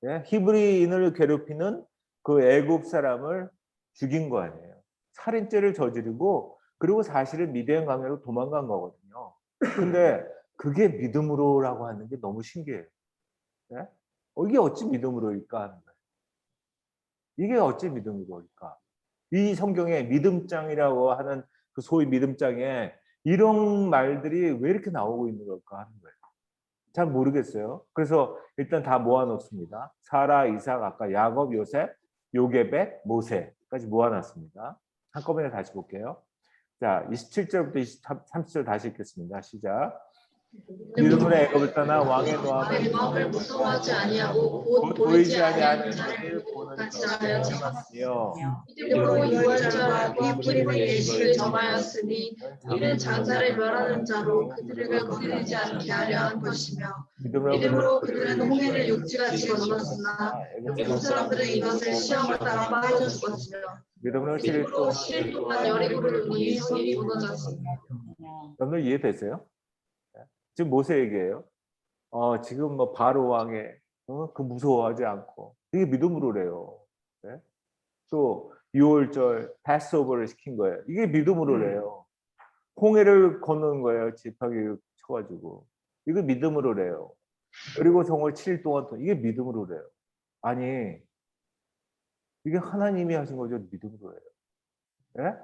네? 히브리인을 괴롭히는 그 애굽 사람을 죽인 거 아니에요. 살인죄를 저지르고 그리고 사실은 미디안 강으로 도망간 거거든요. 근데 그게 믿음으로라고 하는 게 너무 신기해요. 네? 이게 어찌 믿음으로일까 하는 거예요. 이게 어찌 믿음으로일까? 이 성경에 믿음장이라고 하는 그 소위 믿음장에 이런 말들이 왜 이렇게 나오고 있는 걸까 하는 거예요. 잘 모르겠어요. 그래서 일단 다 모아놓습니다. 사라, 이삭, 아까 야곱, 요셉, 요게벳, 모세까지 모아놨습니다. 한꺼번에 다시 볼게요. 자, 27절부터 30절 다시 읽겠습니다. 시작. 믿음으로 애굽을 떠나 왕의 노함을 무서워하지 아니하고 곧 보이지 아니하는 자를 보는 것이라 참았으며 믿음으로 유월절과 뿌리는 예식을 정하였으니 이는 장사를 멸하는 자로 그들을 건드리지 않게 하려 한 것이며 믿음으로 그들은 홍해를 육지같이 건넜으나 애굽 사람들은 이것을 시험을 따라 빠져 죽었으며 믿음으로 믿음으로 7일 동안 여리고를 눈이 성이 무너졌습니다. 여러분 이해되세요? 지금 모세 얘기예요. 지금 뭐 바로 왕의 그 무서워하지 않고 이게 믿음으로래요. 네? 또 6월절 패스오버를 시킨 거예요. 이게 믿음으로래요. 홍해를 건너는 거예요. 지팡이 쳐가지고 이거 믿음으로래요. 그리고 성을 7일 동안 이게 믿음으로래요. 아니 이게 하나님이 하신 거죠. 믿음으로예요. 네?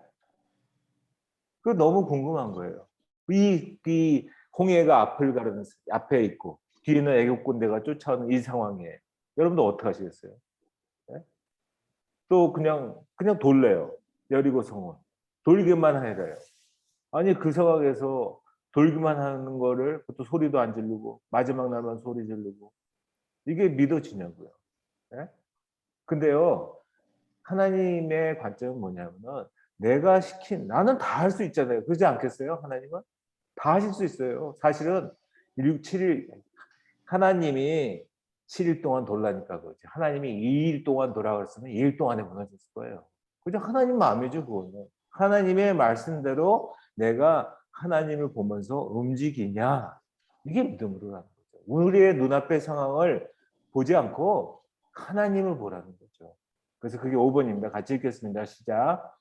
그거 너무 궁금한 거예요. 이 홍해가 앞을 가르는 앞에 있고 뒤에는 애굽 군대가 쫓아오는 이 상황에 여러분들 어떻게 하시겠어요? 네? 또 그냥 돌래요. 여리고 성은 돌기만 해요. 아니 그 상황에서 돌기만 하는 거를 또 소리도 안 지르고 마지막 날만 소리 지르고 이게 믿어지냐고요. 네? 근데요 하나님의 관점은 뭐냐면은 내가 시킨 나는 다 할 수 있잖아요. 그러지 않겠어요? 하나님은 다 하실 수 있어요. 사실은 7일 하나님이 7일 동안 돌라니까 그렇지. 하나님이 2일 동안 돌아갔으면 2일 동안에 무너졌을 거예요. 그죠? 하나님 마음이죠, 그거는. 하나님의 말씀대로 내가 하나님을 보면서 움직이냐. 이게 믿음으로라는 거죠. 우리의 눈앞의 상황을 보지 않고 하나님을 보라는 거죠. 그래서 그게 5번입니다. 같이 읽겠습니다. 시작.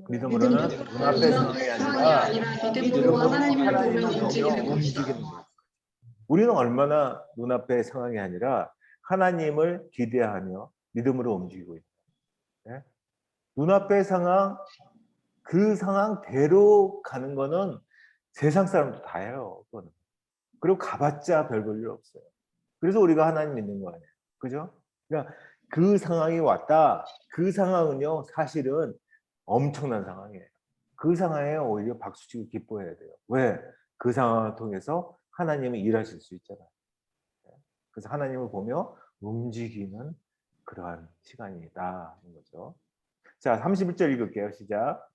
믿음으로는 눈앞의 상황이 아니라 믿음으로 하나님을 보며 움직이는 거예요. 우리는 얼마나 눈앞의 상황이 아니라 하나님을 기대하며 믿음으로 움직이고 있다. 네? 눈앞의 상황, 그 상황대로 가는 거는 세상 사람도 다 해요. 그거는. 그리고 가봤자 별 볼 일 없어요. 그래서 우리가 하나님 믿는 거 아니에요. 그죠? 그러니까 그 상황이 왔다. 그 상황은요, 사실은 엄청난 상황이에요. 그 상황에 오히려 박수치고 기뻐해야 돼요. 왜? 그 상황을 통해서 하나님이 일하실 수 있잖아요. 그래서 하나님을 보며 움직이는 그러한 시간이다. 하는 거죠. 자, 31절 읽을게요. 시작.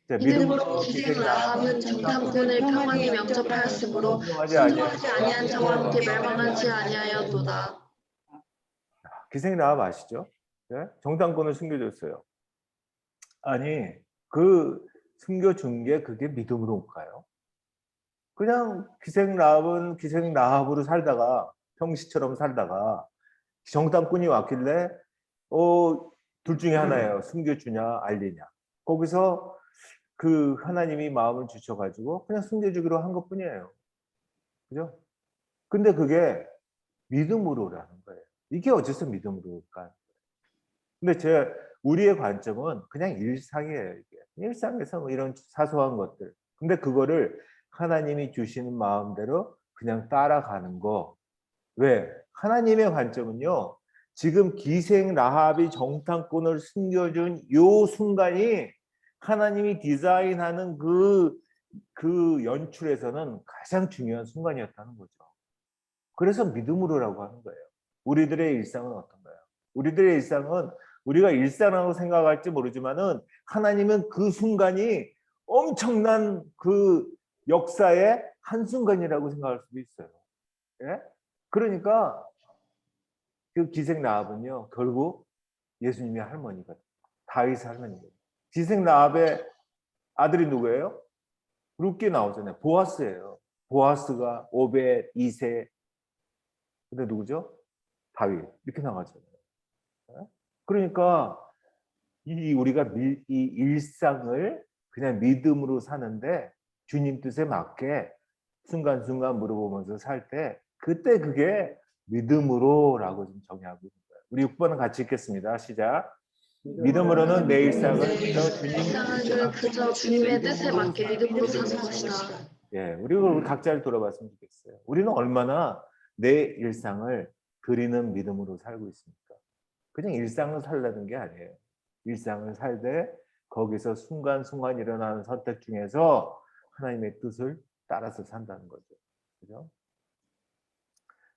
자, 믿음으로 기생 라합은 정탐꾼을 평안히 명접하였으므로 순종하지 아니한 자와 함께 멸망하지 아니하였도다. 기생 라합 아시죠? 네? 정탐꾼을 숨겨줬어요. 아니 그 숨겨준 게 그게 믿음으로 올까요? 그냥 기생라합은 기생라합으로 살다가 평시처럼 살다가 정탐꾼이 왔길래 둘 중에 하나예요. 숨겨주냐 알리냐. 거기서 그 하나님이 마음을 주셔가지고 그냥 숨겨주기로 한 것뿐이에요. 그죠? 근데 그게 믿음으로라는 거예요. 이게 어째서 믿음으로일까? 근데 우리의 관점은 그냥 일상이에요. 이게. 일상에서 뭐 이런 사소한 것들. 근데 그거를 하나님이 주시는 마음대로 그냥 따라가는 거. 왜? 하나님의 관점은요. 지금 기생 라합이 정탐꾼을 숨겨준 요 순간이 하나님이 디자인하는 그 연출에서는 가장 중요한 순간이었다는 거죠. 그래서 믿음으로라고 하는 거예요. 우리들의 일상은 어떤가요? 우리들의 일상은 우리가 일상이라고 생각할지 모르지만은 하나님은 그 순간이 엄청난 그 역사의 한순간이라고 생각할 수도 있어요. 예? 그러니까 그 기생 라합은요 결국 예수님의 할머니가 다윗의 할머니거든요. 기생 라합의 아들이 누구예요? 룻기 나오잖아요. 보아스예요. 보아스가 오벳, 이세. 근데 누구죠? 다윗. 이렇게 나가잖아요. 그러니까 우리가 이 일상을 그냥 믿음으로 사는데 주님 뜻에 맞게 순간순간 물어보면서 살 때 그때 그게 믿음으로라고 좀 정의하고 있는 거예요. 우리 6번은 같이 읽겠습니다. 시작. 믿음으로는 내 일상을 그저 주님의 뜻에 맞게 믿음으로 사는 것이다. 예, 우리 각자를 돌아봤으면 좋겠어요. 우리는 얼마나 내 일상을 그리는 믿음으로 살고 있습니까? 그냥 일상을 살라는 게 아니에요. 일상을 살되 거기서 순간순간 일어나는 선택 중에서 하나님의 뜻을 따라서 산다는 거죠. 그죠?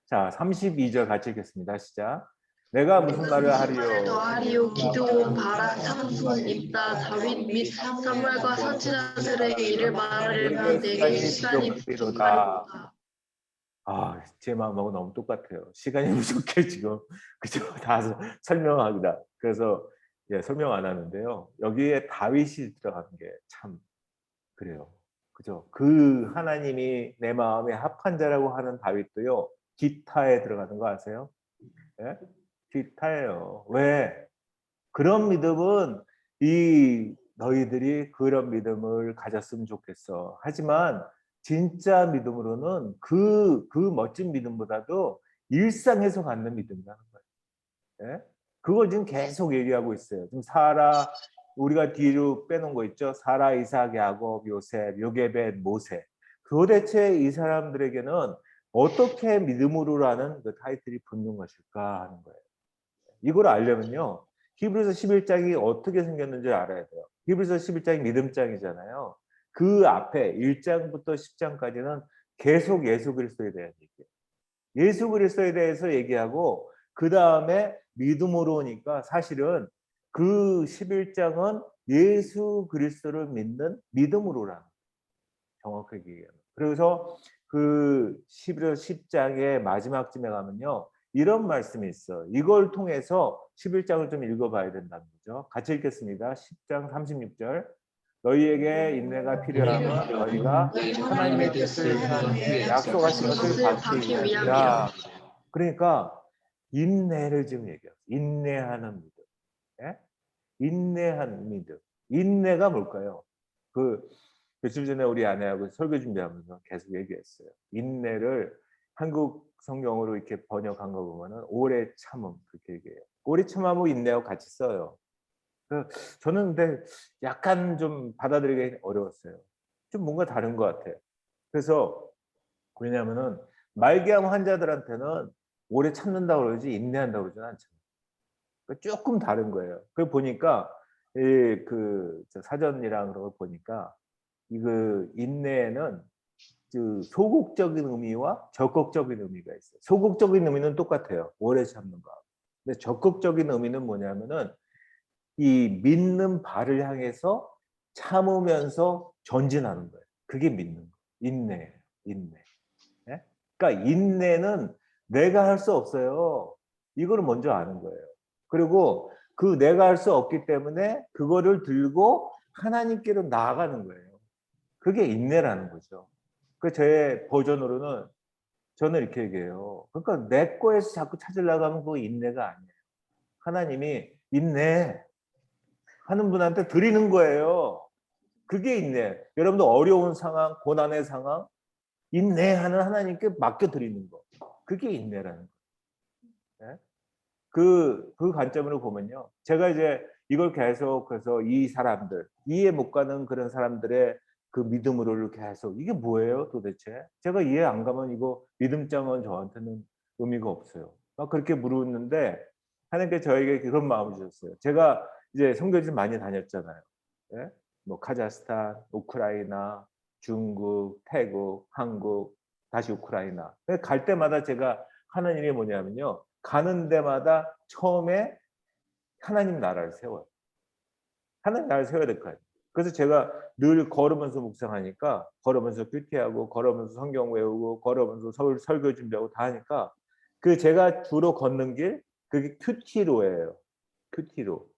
자, 32절 같이 읽겠습니다. 시작. 내가 무슨 말을 하리요? 기드온, 바락, 삼손, 입다, 다윗 및 사무엘과 선지자들의 일을 말하려면 내게 시간이 부족하리로다. 제 마음하고 너무 똑같아요. 시간이 부족해 지금. 그죠? 다 설명하기다. 그래서 설명 안 하는데요. 여기에 다윗이 들어가는 게 참 그래요. 그죠? 그 하나님이 내 마음에 합한 자라고 하는 다윗도요. 기타에 들어가는 거 아세요? 예? 기타예요. 왜? 그런 믿음은 너희들이 그런 믿음을 가졌으면 좋겠어. 하지만 진짜 믿음으로는 그 멋진 믿음보다도 일상에서 갖는 믿음이라는 거예요. 예? 그걸 지금 계속 얘기하고 있어요. 지금 우리가 뒤로 빼놓은 거 있죠? 사라, 이삭, 야곱, 요셉, 요게벳, 모세. 도대체 이 사람들에게는 어떻게 믿음으로라는 그 타이틀이 붙는 것일까 하는 거예요. 이걸 알려면요. 히브리서 11장이 어떻게 생겼는지 알아야 돼요. 히브리서 11장이 믿음장이잖아요. 그 앞에 1장부터 10장까지는 계속 예수 그리스도에 대한 얘기예요. 예수 그리스도에 대해서 얘기하고 그 다음에 믿음으로 오니까 사실은 그 11장은 예수 그리스도를 믿는 믿음으로라는 정확하게 얘기해요. 그래서 그 11장 10장의 마지막쯤에 가면요. 이런 말씀이 있어. 이걸 통해서 11장을 좀 읽어봐야 된다는 거죠. 같이 읽겠습니다. 10장 36절. 너희에게 인내가 필요하면 너희가 하나님의 뜻을 약속하신 것을 받기 위함이라. 그러니까 인내를 지금 얘기해요. 인내하는 믿음. 예? 인내하는 믿음. 인내가 뭘까요? 며칠 전에 우리 아내하고 설교 준비하면서 계속 얘기했어요. 인내를 한국 성경으로 이렇게 번역한 거 보면은 오래 참음 그렇게 얘기해요. 오래 참음하고 인내하고 같이 써요. 저는 근데 약간 좀 받아들이기 어려웠어요. 좀 뭔가 다른 것 같아요. 그래서 왜냐하면은 말기암 환자들한테는 오래 참는다고 그러지 인내한다고 그러지는 않잖아요. 그러니까 조금 다른 거예요. 그걸 보니까 사전이랑 그런 걸 보니까 인내에는 소극적인 의미와 적극적인 의미가 있어요. 소극적인 의미는 똑같아요. 오래 참는 거. 근데 적극적인 의미는 뭐냐면은 이 믿는 바를 향해서 참으면서 전진하는 거예요. 그게 믿는 거예요. 인내예요. 인내. 네? 그러니까 인내는 내가 할 수 없어요. 이거를 먼저 아는 거예요. 그리고 그 내가 할 수 없기 때문에 그거를 들고 하나님께로 나아가는 거예요. 그게 인내라는 거죠. 그 제 버전으로는 저는 이렇게 얘기해요. 그러니까 내 거에서 자꾸 찾으려고 하면 그거 인내가 아니에요. 하나님이 인내 하는 분한테 드리는 거예요. 그게 인내. 여러분들 어려운 상황, 고난의 상황, 인내하는 하나님께 맡겨드리는 거. 그게 인내라는 거예요. 네? 그 관점으로 보면요. 제가 이제 이걸 계속해서 이 사람들, 이해 못 가는 그런 사람들의 그 믿음으로를 계속, 이게 뭐예요 도대체? 제가 이해 안 가면 이거 믿음장은 저한테는 의미가 없어요. 막 그렇게 물었는데 하나님께 저에게 그런 마음을 주셨어요. 제가 이제 선교지 많이 다녔잖아요. 예? 뭐 카자흐스탄, 우크라이나, 중국, 태국, 한국, 다시 우크라이나. 갈 때마다 제가 하나님이 뭐냐면요. 가는 데마다 처음에 하나님 나라를 세워요. 하나님 나라를 세워야 될 거 아니에요. 그래서 제가 늘 걸으면서 묵상하니까, 걸으면서 큐티하고, 걸으면서 성경 외우고, 걸으면서 설교 준비하고 다 하니까 그 제가 주로 걷는 길, 그게 큐티로예요. 큐티로.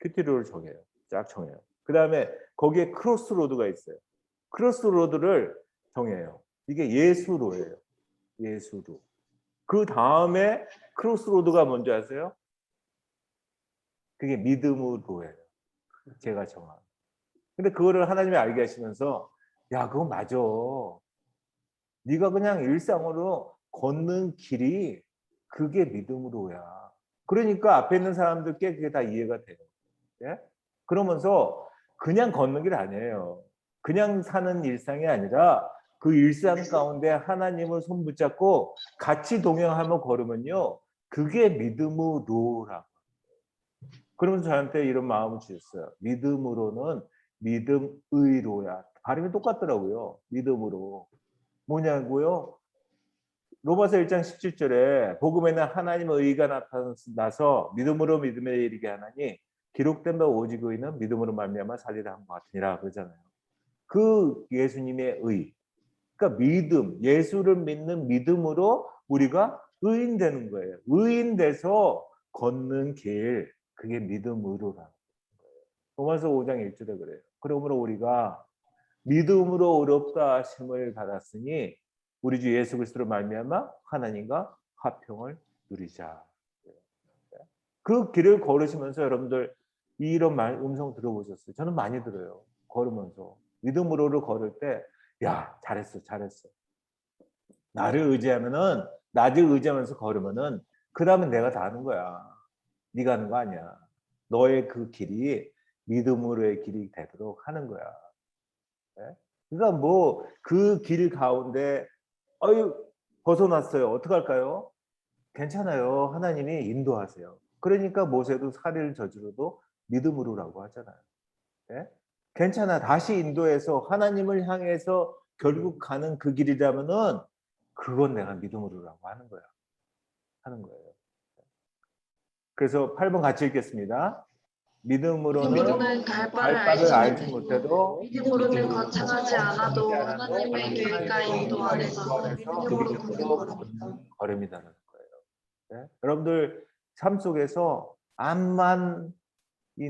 큐티로를 정해요. 쫙 정해요. 그 다음에 거기에 크로스로드가 있어요. 크로스로드를 정해요. 이게 예수로예요. 예수로. 그 다음에 크로스로드가 뭔지 아세요? 그게 믿음으로예요. 제가 정한. 근데 그거를 하나님이 알게 하시면서 야, 그거 맞아. 네가 그냥 일상으로 걷는 길이 그게 믿음으로야. 그러니까 앞에 있는 사람들께 그게 다 이해가 돼요. 예? 그러면서 그냥 걷는 길 아니에요. 그냥 사는 일상이 아니라 그 일상 가운데 하나님을 손 붙잡고 같이 동행하며 걸으면요. 그게 믿음으로라고. 그러면서 저한테 이런 마음을 주셨어요. 믿음으로는 믿음의로야. 발음이 똑같더라고요. 믿음으로. 뭐냐고요? 로마서 1장 17절에 복음에는 하나님의 의가 나타나서 믿음으로 믿음에 이르게 하나니 기록된 바 오직 의는 믿음으로 말미암아 살리라 한 것 같으니라 그러잖아요. 그 예수님의 의. 그러니까 믿음, 예수를 믿는 믿음으로 우리가 의인 되는 거예요. 의인 돼서 걷는 길, 그게 믿음으로라는 거예요. 로마서 5장 1절에 그래요. 그러므로 우리가 믿음으로 의롭다 하심을 받았으니 우리 주 예수 그리스도로 말미암아 하나님과 화평을 누리자. 그 길을 걸으시면서 여러분들 이런 음성 들어보셨어요? 저는 많이 들어요. 걸으면서 믿음으로를 걸을 때, 야 잘했어, 잘했어. 나를 의지하면은 나를 의지하면서 걸으면은 그 다음은 내가 다 하는 거야. 네가 하는 거 아니야. 너의 그 길이 믿음으로의 길이 되도록 하는 거야. 네? 그러니까 뭐 그 길 가운데 아유 벗어났어요. 어떡할까요? 괜찮아요. 하나님이 인도하세요. 그러니까 모세도 살인을 저지르도 믿음으로라고 하잖아요. 네? 괜찮아. 다시 인도해서 하나님을 향해서 결국 가는 그 길이라면은 그건 내가 믿음으로라고 하는 거야. 하는 거예요. 그래서 8번 같이 읽겠습니다. 믿음으로는 갈바를 알지 못해도 믿음으로는 거창하지 않아도 하나님의 계획과 인도 안에서 믿음으로 걷는 걸음이라는 거예요. 네? 여러분들 삶 속에서 암만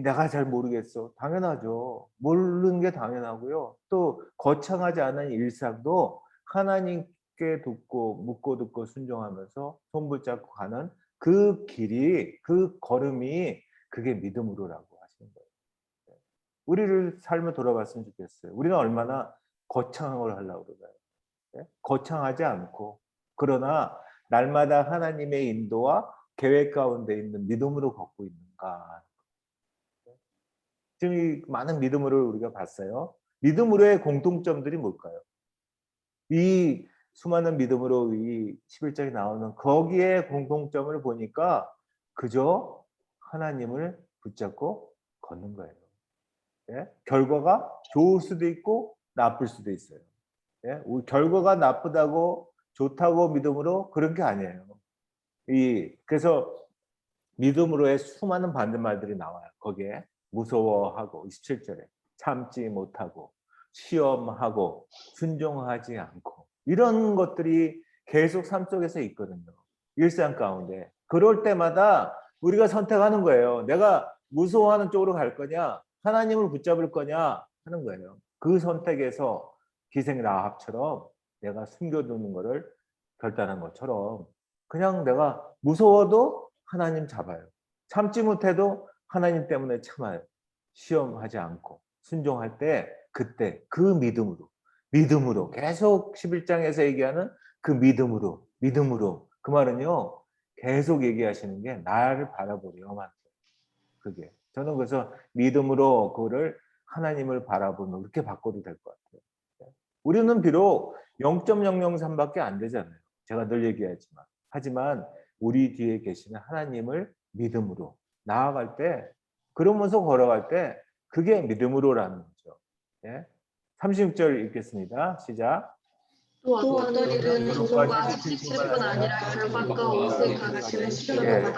내가 잘 모르겠어. 당연하죠. 모르는 게 당연하고요. 또 거창하지 않은 일상도 하나님께 묻고 듣고 순종하면서 손 붙잡고 가는 그 길이, 그 걸음이 그게 믿음으로라고 하시는 거예요. 우리를 삶을 돌아봤으면 좋겠어요. 우리는 얼마나 거창한 걸 하려고 그러나요? 네? 거창하지 않고 그러나 날마다 하나님의 인도와 계획 가운데 있는 믿음으로 걷고 있는가. 지금 이 많은 믿음으로 우리가 봤어요. 믿음으로의 공통점들이 뭘까요? 이 수많은 믿음으로 이 11장에 나오는 거기에 공통점을 보니까 그저 하나님을 붙잡고 걷는 거예요. 예? 결과가 좋을 수도 있고 나쁠 수도 있어요. 예? 결과가 나쁘다고 좋다고 믿음으로 그런 게 아니에요. 그래서 믿음으로의 수많은 반대말들이 나와요. 거기에 무서워하고 27절에 참지 못하고 시험하고 순종하지 않고 이런 것들이 계속 삶 속에서 있거든요. 일상 가운데. 그럴 때마다 우리가 선택하는 거예요. 내가 무서워하는 쪽으로 갈 거냐, 하나님을 붙잡을 거냐 하는 거예요. 그 선택에서 기생 라합처럼 내가 숨겨두는 거를 결단한 것처럼 그냥 내가 무서워도 하나님 잡아요. 참지 못해도 하나님 때문에 참아요. 시험하지 않고 순종할 때 그때 그 믿음으로 계속 11장에서 얘기하는 그 믿음으로 그 말은요 계속 얘기하시는 게 나를 바라보려만 그게 저는 그래서 믿음으로 그거를 하나님을 바라보는 이렇게 바꿔도 될 것 같아요. 우리는 비록 0.003밖에 안 되잖아요. 제가 늘 얘기하지만 하지만 우리 뒤에 계시는 하나님을 믿음으로 나아갈 때 그러면서 걸어갈 때 그게 믿음으로라는 거죠. 예? 36절 읽겠습니다. 시작. 또 어떤 일은 조건과 실질뿐 아니라 결과가 어색하기는 시련을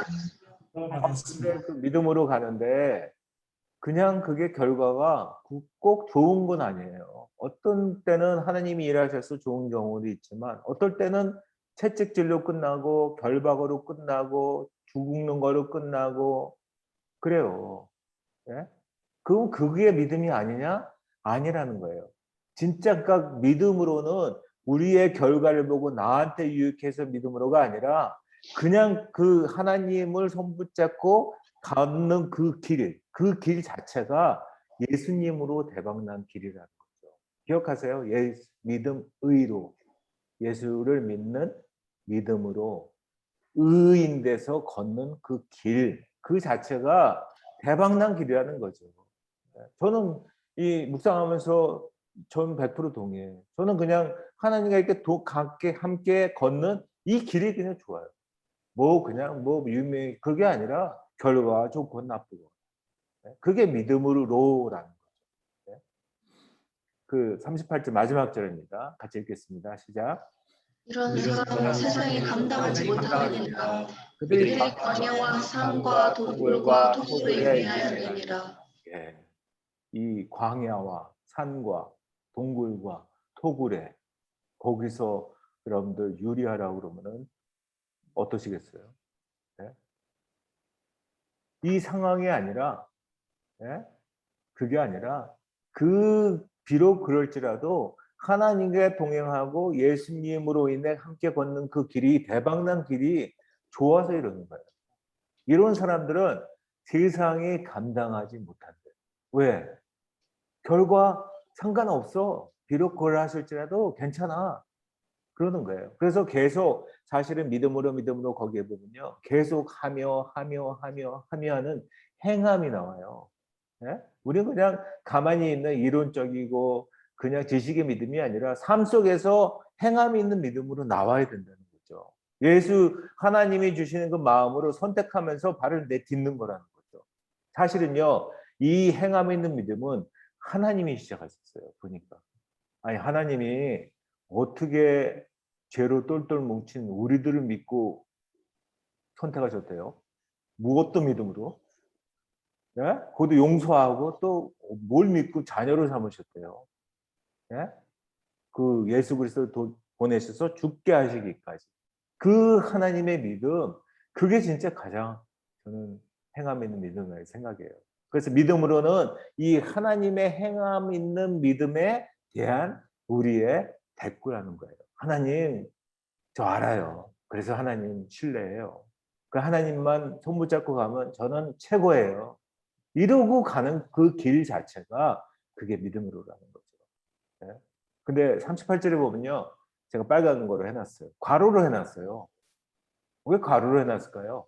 받았으며 근데 그 믿음으로 가는데 그냥 그게 결과가 꼭 좋은 건 아니에요. 어떤 때는 하나님이 일하셔서 좋은 경우도 있지만 어떨 때는 채찍질로 끝나고 결박으로 끝나고 죽는 거로 끝나고 그래요. 예? 그럼 그게 믿음이 아니냐? 아니라는 거예요. 진짜 그 믿음으로는 우리의 결과를 보고 나한테 유익해서 믿음으로가 아니라 그냥 그 하나님을 손붙잡고 걷는 그 길 자체가 예수님으로 대박난 길이라는 거죠. 기억하세요? 믿음, 의로 예수를 믿는 믿음으로 의인 돼서 걷는 그 길, 그 자체가 대박난 길이라는 거죠. 저는 이 묵상하면서 전 100% 동의해요. 저는 그냥 하나님과 이렇게 함께 걷는 이 길이 그냥 좋아요. 그냥 유명 그게 아니라 결과 좋고 나쁘고 그게 믿음으로라는 거죠. 그 38절 마지막 절입니다. 같이 읽겠습니다. 시작. 이런 사람은 세상이 감당하지 못하느니라. 그들이 광야와 산과 동굴과 토굴에 위하여니라. 예, 이 광야와 산과 동굴과 토굴에 거기서 여러분들 유리하라고 그러면은 어떠시겠어요? 예? 이 상황이 아니라 예? 그게 아니라 비록 그럴지라도 하나님과 동행하고 예수님으로 인해 함께 걷는 그 길이 대박난 길이 좋아서 이러는 거예요. 이런 사람들은 세상이 감당하지 못한대. 왜? 결과 상관없어. 비록 그걸 하실지라도 괜찮아. 그러는 거예요. 그래서 계속 사실은 믿음으로 거기에 보면요. 계속 하며 하는 행함이 나와요. 예? 우리는 그냥 가만히 있는 이론적이고 그냥 지식의 믿음이 아니라 삶 속에서 행함이 있는 믿음으로 나와야 된다는 거죠. 예수 하나님이 주시는 그 마음으로 선택하면서 발을 내딛는 거라는 거죠. 사실은요. 이 행함이 있는 믿음은 하나님이 시작하셨어요. 보니까. 아니 하나님이 어떻게 죄로 똘똘 뭉친 우리들을 믿고 선택하셨대요. 무엇도 믿음으로. 예? 그것도 용서하고 또 뭘 믿고 자녀로 삼으셨대요. 예? 그 예수 그리스도 보내셔서 죽게 하시기까지. 그 하나님의 믿음, 그게 진짜 가장 저는 행함 있는 믿음이라고 생각해요. 그래서 믿음으로는 이 하나님의 행함 있는 믿음에 대한 우리의 대꾸라는 거예요. 하나님, 저 알아요. 그래서 하나님 신뢰해요. 그 하나님만 손붙잡고 가면 저는 최고예요. 이러고 가는 그 길 자체가 그게 믿음으로라는 거죠. 네? 근데 38절에 보면요. 제가 빨간 거로 해놨어요. 괄호로 해놨어요. 왜 괄호로 해놨을까요?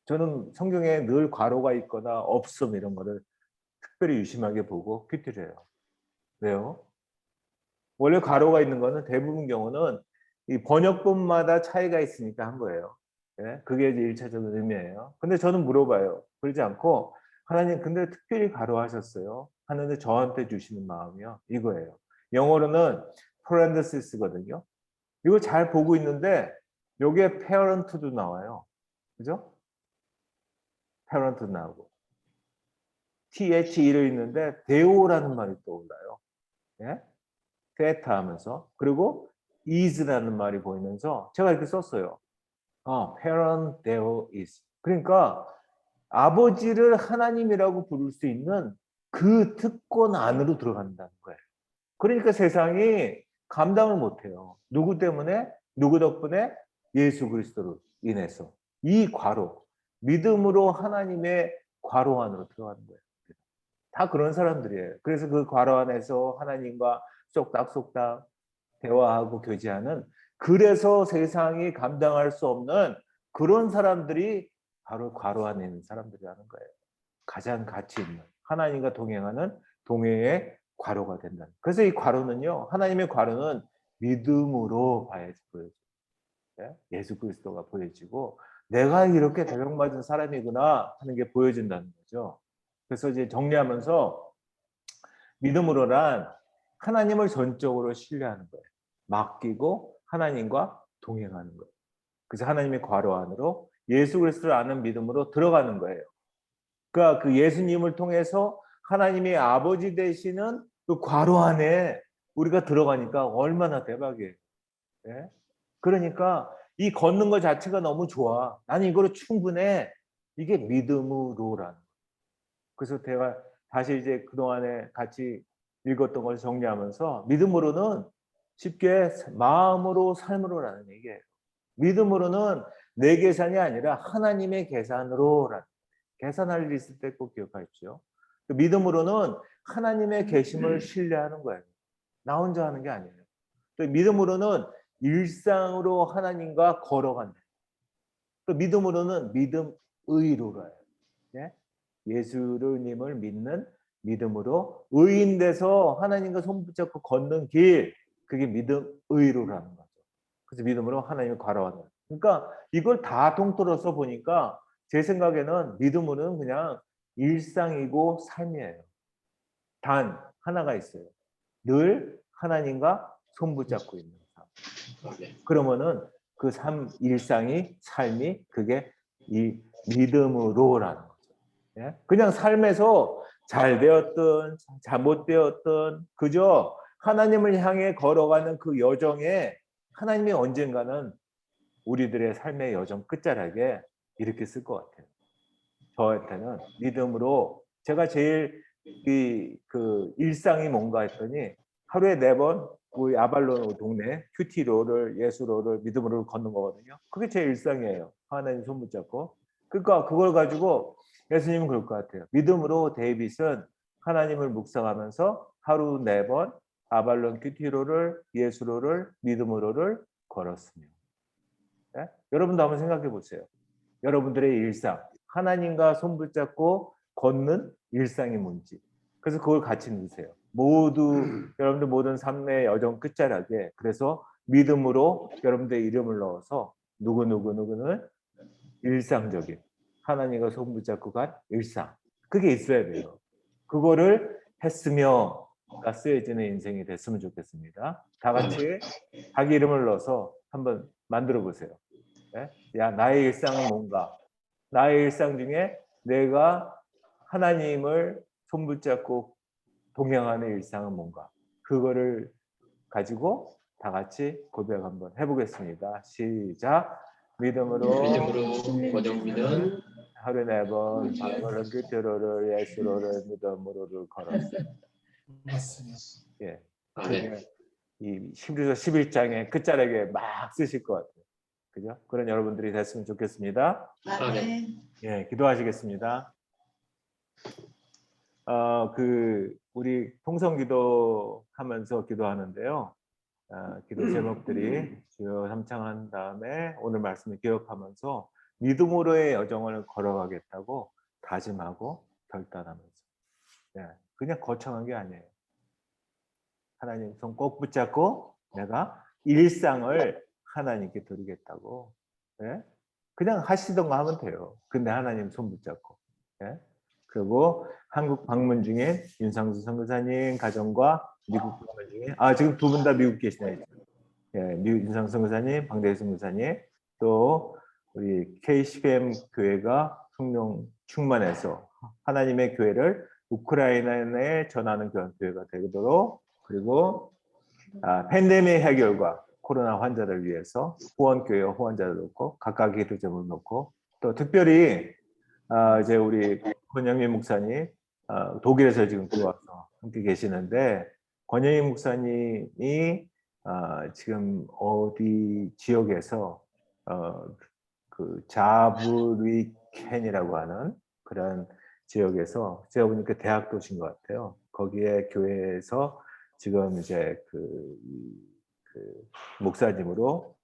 저는 성경에 늘 괄호가 있거나 없음 이런 거를 특별히 유심하게 보고 퀴트를 해요. 왜요? 원래 괄호가 있는 거는 대부분 경우는 이 번역본마다 차이가 있으니까 한 거예요. 예? 그게 이제 1차적인 의미예요. 근데 저는 물어봐요. 그러지 않고 하나님 근데 특별히 괄호하셨어요. 하는데 저한테 주시는 마음이요. 이거예요. 영어로는 parenthesis거든요. 이거 잘 보고 있는데 여기에 parent도 나와요. 그죠? parent 나오고 THE를 있는데 데오라는 말이 떠올라요. 예? 테타 하면서 그리고 is라는 말이 보이면서 제가 이렇게 썼어요. parent there is. 그러니까 아버지를 하나님이라고 부를 수 있는 그 특권 안으로 들어간다는 거예요. 그러니까 세상이 감당을 못해요. 누구 때문에? 누구 덕분에? 예수 그리스도로 인해서. 이 과로, 믿음으로 하나님의 과로 안으로 들어가는 거예요. 다 그런 사람들이에요. 그래서 그 과로 안에서 하나님과 쏙닥쏙닥 대화하고 교제하는, 그래서 세상이 감당할 수 없는 그런 사람들이 바로 과로 안에 있는 사람들이라는 거예요. 가장 가치 있는 하나님과 동행하는 동행의 과로가 된다. 그래서 이 과로는요, 하나님의 과로는 믿음으로 봐야지 보여져요. 예수 그리스도가 보여지고 내가 이렇게 대적맞은 사람이구나 하는 게 보여진다는 거죠. 그래서 이제 정리하면서 믿음으로란 하나님을 전적으로 신뢰하는 거예요. 맡기고 하나님과 동행하는 거예요. 그래서 하나님의 과로 안으로 예수 그리스도를 아는 믿음으로 들어가는 거예요. 그러니까 그 예수님을 통해서 하나님의 아버지 되시는 그 과로 안에 우리가 들어가니까 얼마나 대박이에요. 네? 그러니까 이 걷는 것 자체가 너무 좋아. 나는 이거로 충분해. 이게 믿음으로라는. 그래서 제가 다시 이제 그동안에 같이 읽었던 걸 정리하면서 믿음으로는 쉽게 마음으로 삶으로라는 얘기예요. 믿음으로는 내 계산이 아니라 하나님의 계산으로라는, 계산할 일 있을 때 꼭 기억하십시오. 믿음으로는 하나님의 계심을 신뢰하는 거예요. 나 혼자 하는 게 아니에요. 또 믿음으로는 일상으로 하나님과 걸어간다. 또 믿음으로는 믿음의로라요. 예? 예수님을 믿는 믿음으로 의인돼서 하나님과 손붙잡고 걷는 길, 그게 믿음의로라는 거죠. 그래서 믿음으로 하나님을 바라보는. 그러니까 이걸 다 통틀어서 보니까 제 생각에는 믿음으로는 그냥 일상이고 삶이에요. 단 하나가 있어요. 늘 하나님과 손붙잡고 있는 삶. 그러면은 그 삶, 일상이, 삶이 그게 이 믿음으로라는 거죠. 예? 그냥 삶에서 잘 되었든 잘못되었든 그저 하나님을 향해 걸어가는 그 여정에 하나님이 언젠가는 우리들의 삶의 여정 끝자락에 이렇게 쓸 것 같아요. 저한테는 믿음으로 제가 제일 그 일상이 뭔가 했더니 하루에 4번 우리 아발론 동네 큐티로를 예수로를 믿음으로 걷는 거거든요. 그게 제 일상이에요. 하나님 손 붙잡고. 그러니까 그걸 가지고 예수님은 그럴 것 같아요. 믿음으로 데이빗은 하나님을 묵상하면서 하루 4번 아발론 큐티로를 예수로를 믿음으로를 걸었으며. 네? 여러분도 한번 생각해 보세요. 여러분들의 일상, 하나님과 손 붙잡고 걷는 일상이 뭔지. 그래서 그걸 같이 넣으세요. 모두 여러분들 모든 삶의 여정 끝자락에 그래서 믿음으로 여러분들의 이름을 넣어서 누구는 일상적인 하나님과 손 붙잡고 간 일상. 그게 있어야 돼요. 그거를 했으며가 쓰여지는 인생이 됐으면 좋겠습니다. 다 같이 자기 이름을 넣어서 한번 만들어 보세요. 네? 야, 나의 일상은 뭔가? 나의 일상 중에 내가 하나님을 손붙잡고 동행하는 일상은 뭔가? 그거를 가지고 다 같이 고백 한번 해보겠습니다. 시작. 믿음으로 거듭 믿음 하루에 4번 바라보는 큐티로를 예수로를 믿음으로를 걸었어요. 맞습니다. 예, 아멘. 이 히브리서 11장의 끝자락에 막 쓰실 것 같아요. 그죠? 그런 여러분들이 됐으면 좋겠습니다. 아멘. 예, 기도하시겠습니다. 우리 통성기도 하면서 기도하는데요. 기도 제목들이 주여 삼창한 다음에 오늘 말씀을 기억하면서 믿음으로의 여정을 걸어가겠다고 다짐하고 결단하면서. 예, 그냥 거창한 게 아니에요. 하나님 손 꼭 붙잡고 내가 일상을 하나님께 드리겠다고. 예? 그냥 하시던 거 하면 돼요. 근데 하나님 손 붙잡고. 예? 그리고 한국 방문 중인 윤상수 선교사님 가정과 미국 방문 중에 지금 두 분 다 미국 계시네요. 예, 윤상수 선교사님, 방대희 선교사님, 또 우리 KCBM 교회가 성령 충만해서 하나님의 교회를 우크라이나에 전하는 교회가 되도록, 그리고 팬데믹 해결과 코로나 환자를 위해서 후원교회와 후원자를 놓고 각각 기도점을 놓고, 또 특별히 이제 우리 권영민 목사님 독일에서 지금 들어와서 함께 계시는데, 권영민 목사님이 지금 어디 지역에서 그 자브리켄이라고 하는 그런 지역에서, 제가 보니까 대학 도시인 것 같아요. 거기에 교회에서 지금 이제 그 목사님으로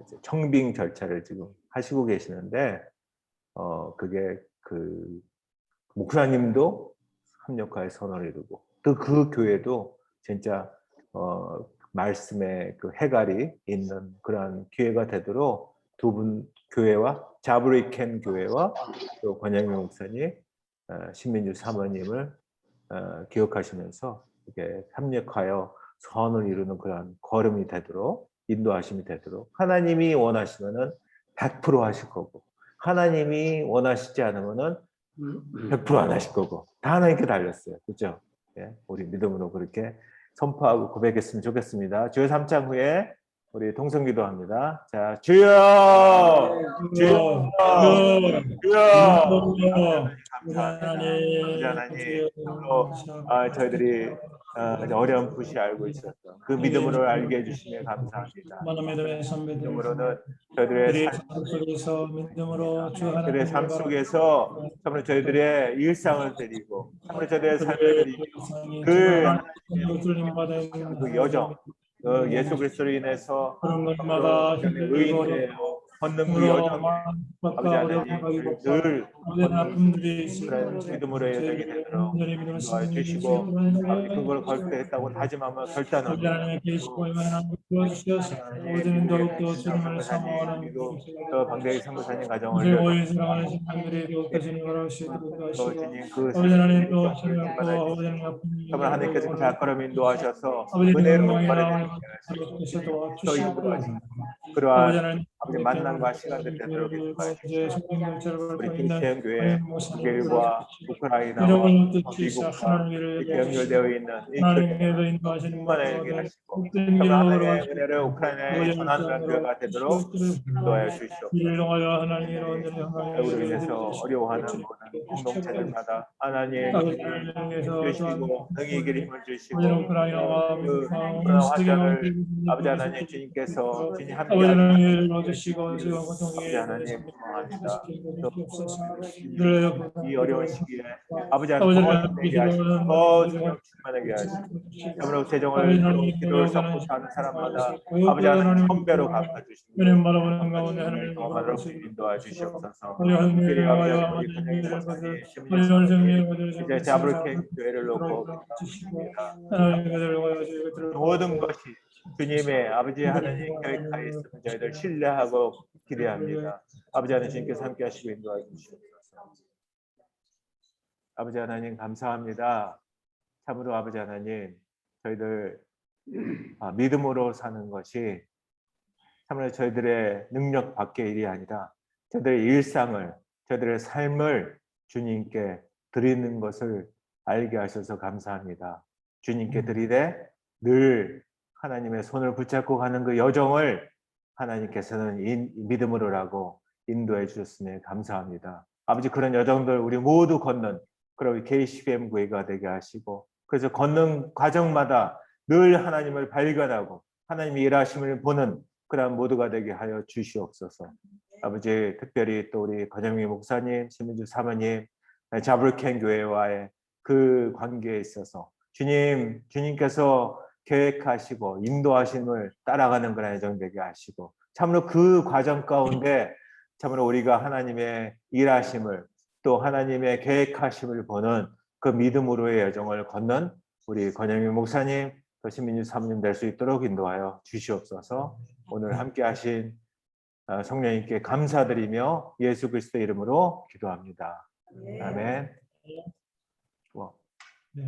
이제 청빙 절차를 지금 하시고 계시는데, 그게 그 목사님도 합력하여 선언을 이루고, 또 그 교회도 진짜 말씀의 그 해갈이 있는 그러한 기회가 되도록 두 분 교회와 자브리켄 교회와 또 권영민 목사님, 신민주 사모님을 기억하시면서 이렇게 합력하여 선을 이루는 그러한 걸음이 되도록, 인도하심이 되도록, 하나님이 원하시면은 100% 하실 거고, 하나님이 원하시지 않으면은 100% 안 하실 거고, 다 하나님께 달렸어요. 그죠? 예, 우리 믿음으로 그렇게 선포하고 고백했으면 좋겠습니다. 주여 3창 후에 우리 동성기도 합니다. 자, 주여! 주여! 주여! 아버지 하나님, 참으로 저희들이 어려운 푸시 알고 있었던 그 믿음으로 알게 해주시며 감사합니다. 믿음으로는 저희들의 삶 속에서 참으로 저희들의 일상을 드리고, 참으로 저희들의 삶을 드리고, 그 여정, 예수 그리스도로 인해서 의인되어 걷는 그 여정, 아버지 하나님 늘 그런 믿음으로의 여정이 되도록 인도하여 주시고, 아버지 그걸 걸 때 했다고 다짐하며 결단을 또 방대희 선교사님 가정을 또 주님 그 정말 하나님께서 그 발걸음 인도하셔서 은혜로 더 인도하시고, 그러한 아버지 만남과 시간들 되도록 인도하여 주시고, 우리 김치현 교회 독일과 우크라이나와 미국과 이렇게 연결되어 있는 이 교회 충만하게 하시고, 정말 하나님의 은혜를 우크라이나에 전하는 교회가 되도록 인도하여 주시옵소서. 우리로 인해서 어려워하는 모든 공동체들마다 하나님 주시고 능히 이길 힘을 주시고, 그 코로나 환자를 아버지 하나님 주님께서 주님 함께하시는 아버지 하나님 소망합니다. 이 어려운 시기에 아버지 하나님 더 힘내게 하시고, 더 성령 충만하게 하시고, 참으로 재정을 또 기도를 서포트하는 사람마다 아버지 하나님 선배로 갚아주시고 더 많은 인도해 주시옵소서. 특별히 아버지 하나님 우리 권영희 목사님, 신민주 목사님 이제 자브리켄 교회를 놓고 기도합니다. 모든 것이 주님의 아버지 하나님 계획하에 있으면 저희들 신뢰하고 기대합니다. 아버지 하나님 주님께서 함께 하시고 인도해 주시옵소서. 아버지 하나님 감사합니다. 참으로 아버지 하나님 저희들 믿음으로 사는 것이 참으로 저희들의 능력 밖의 일이 아니라 저희들의 일상을, 저희들의 삶을 주님께 드리는 것을 알게 하셔서 감사합니다. 주님께 드리되 늘 하나님의 손을 붙잡고 가는 그 여정을 하나님께서는 믿음으로라고 인도해 주셨으니 감사합니다. 아버지 그런 여정들 우리 모두 걷는 그런 KCBM 교회가 되게 하시고, 그래서 걷는 과정마다 늘 하나님을 발견하고 하나님의 일하심을 보는 그런 모두가 되게 하여 주시옵소서. 아버지 특별히 또 우리 권영민 목사님, 신민주 사모님, 자브리켄 교회와의 그 관계에 있어서 주님께서 계획하시고 인도하심을 따라가는 그런 여정 되게 하시고, 참으로 그 과정 가운데 참으로 우리가 하나님의 일하심을 또 하나님의 계획하심을 보는 그 믿음으로의 여정을 걷는 우리 권영민 목사님, 또 신민주 사모님 될 수 있도록 인도하여 주시옵소서. 오늘 함께 하신 성령님께 감사드리며 예수 그리스도 이름으로 기도합니다. 아멘. 네.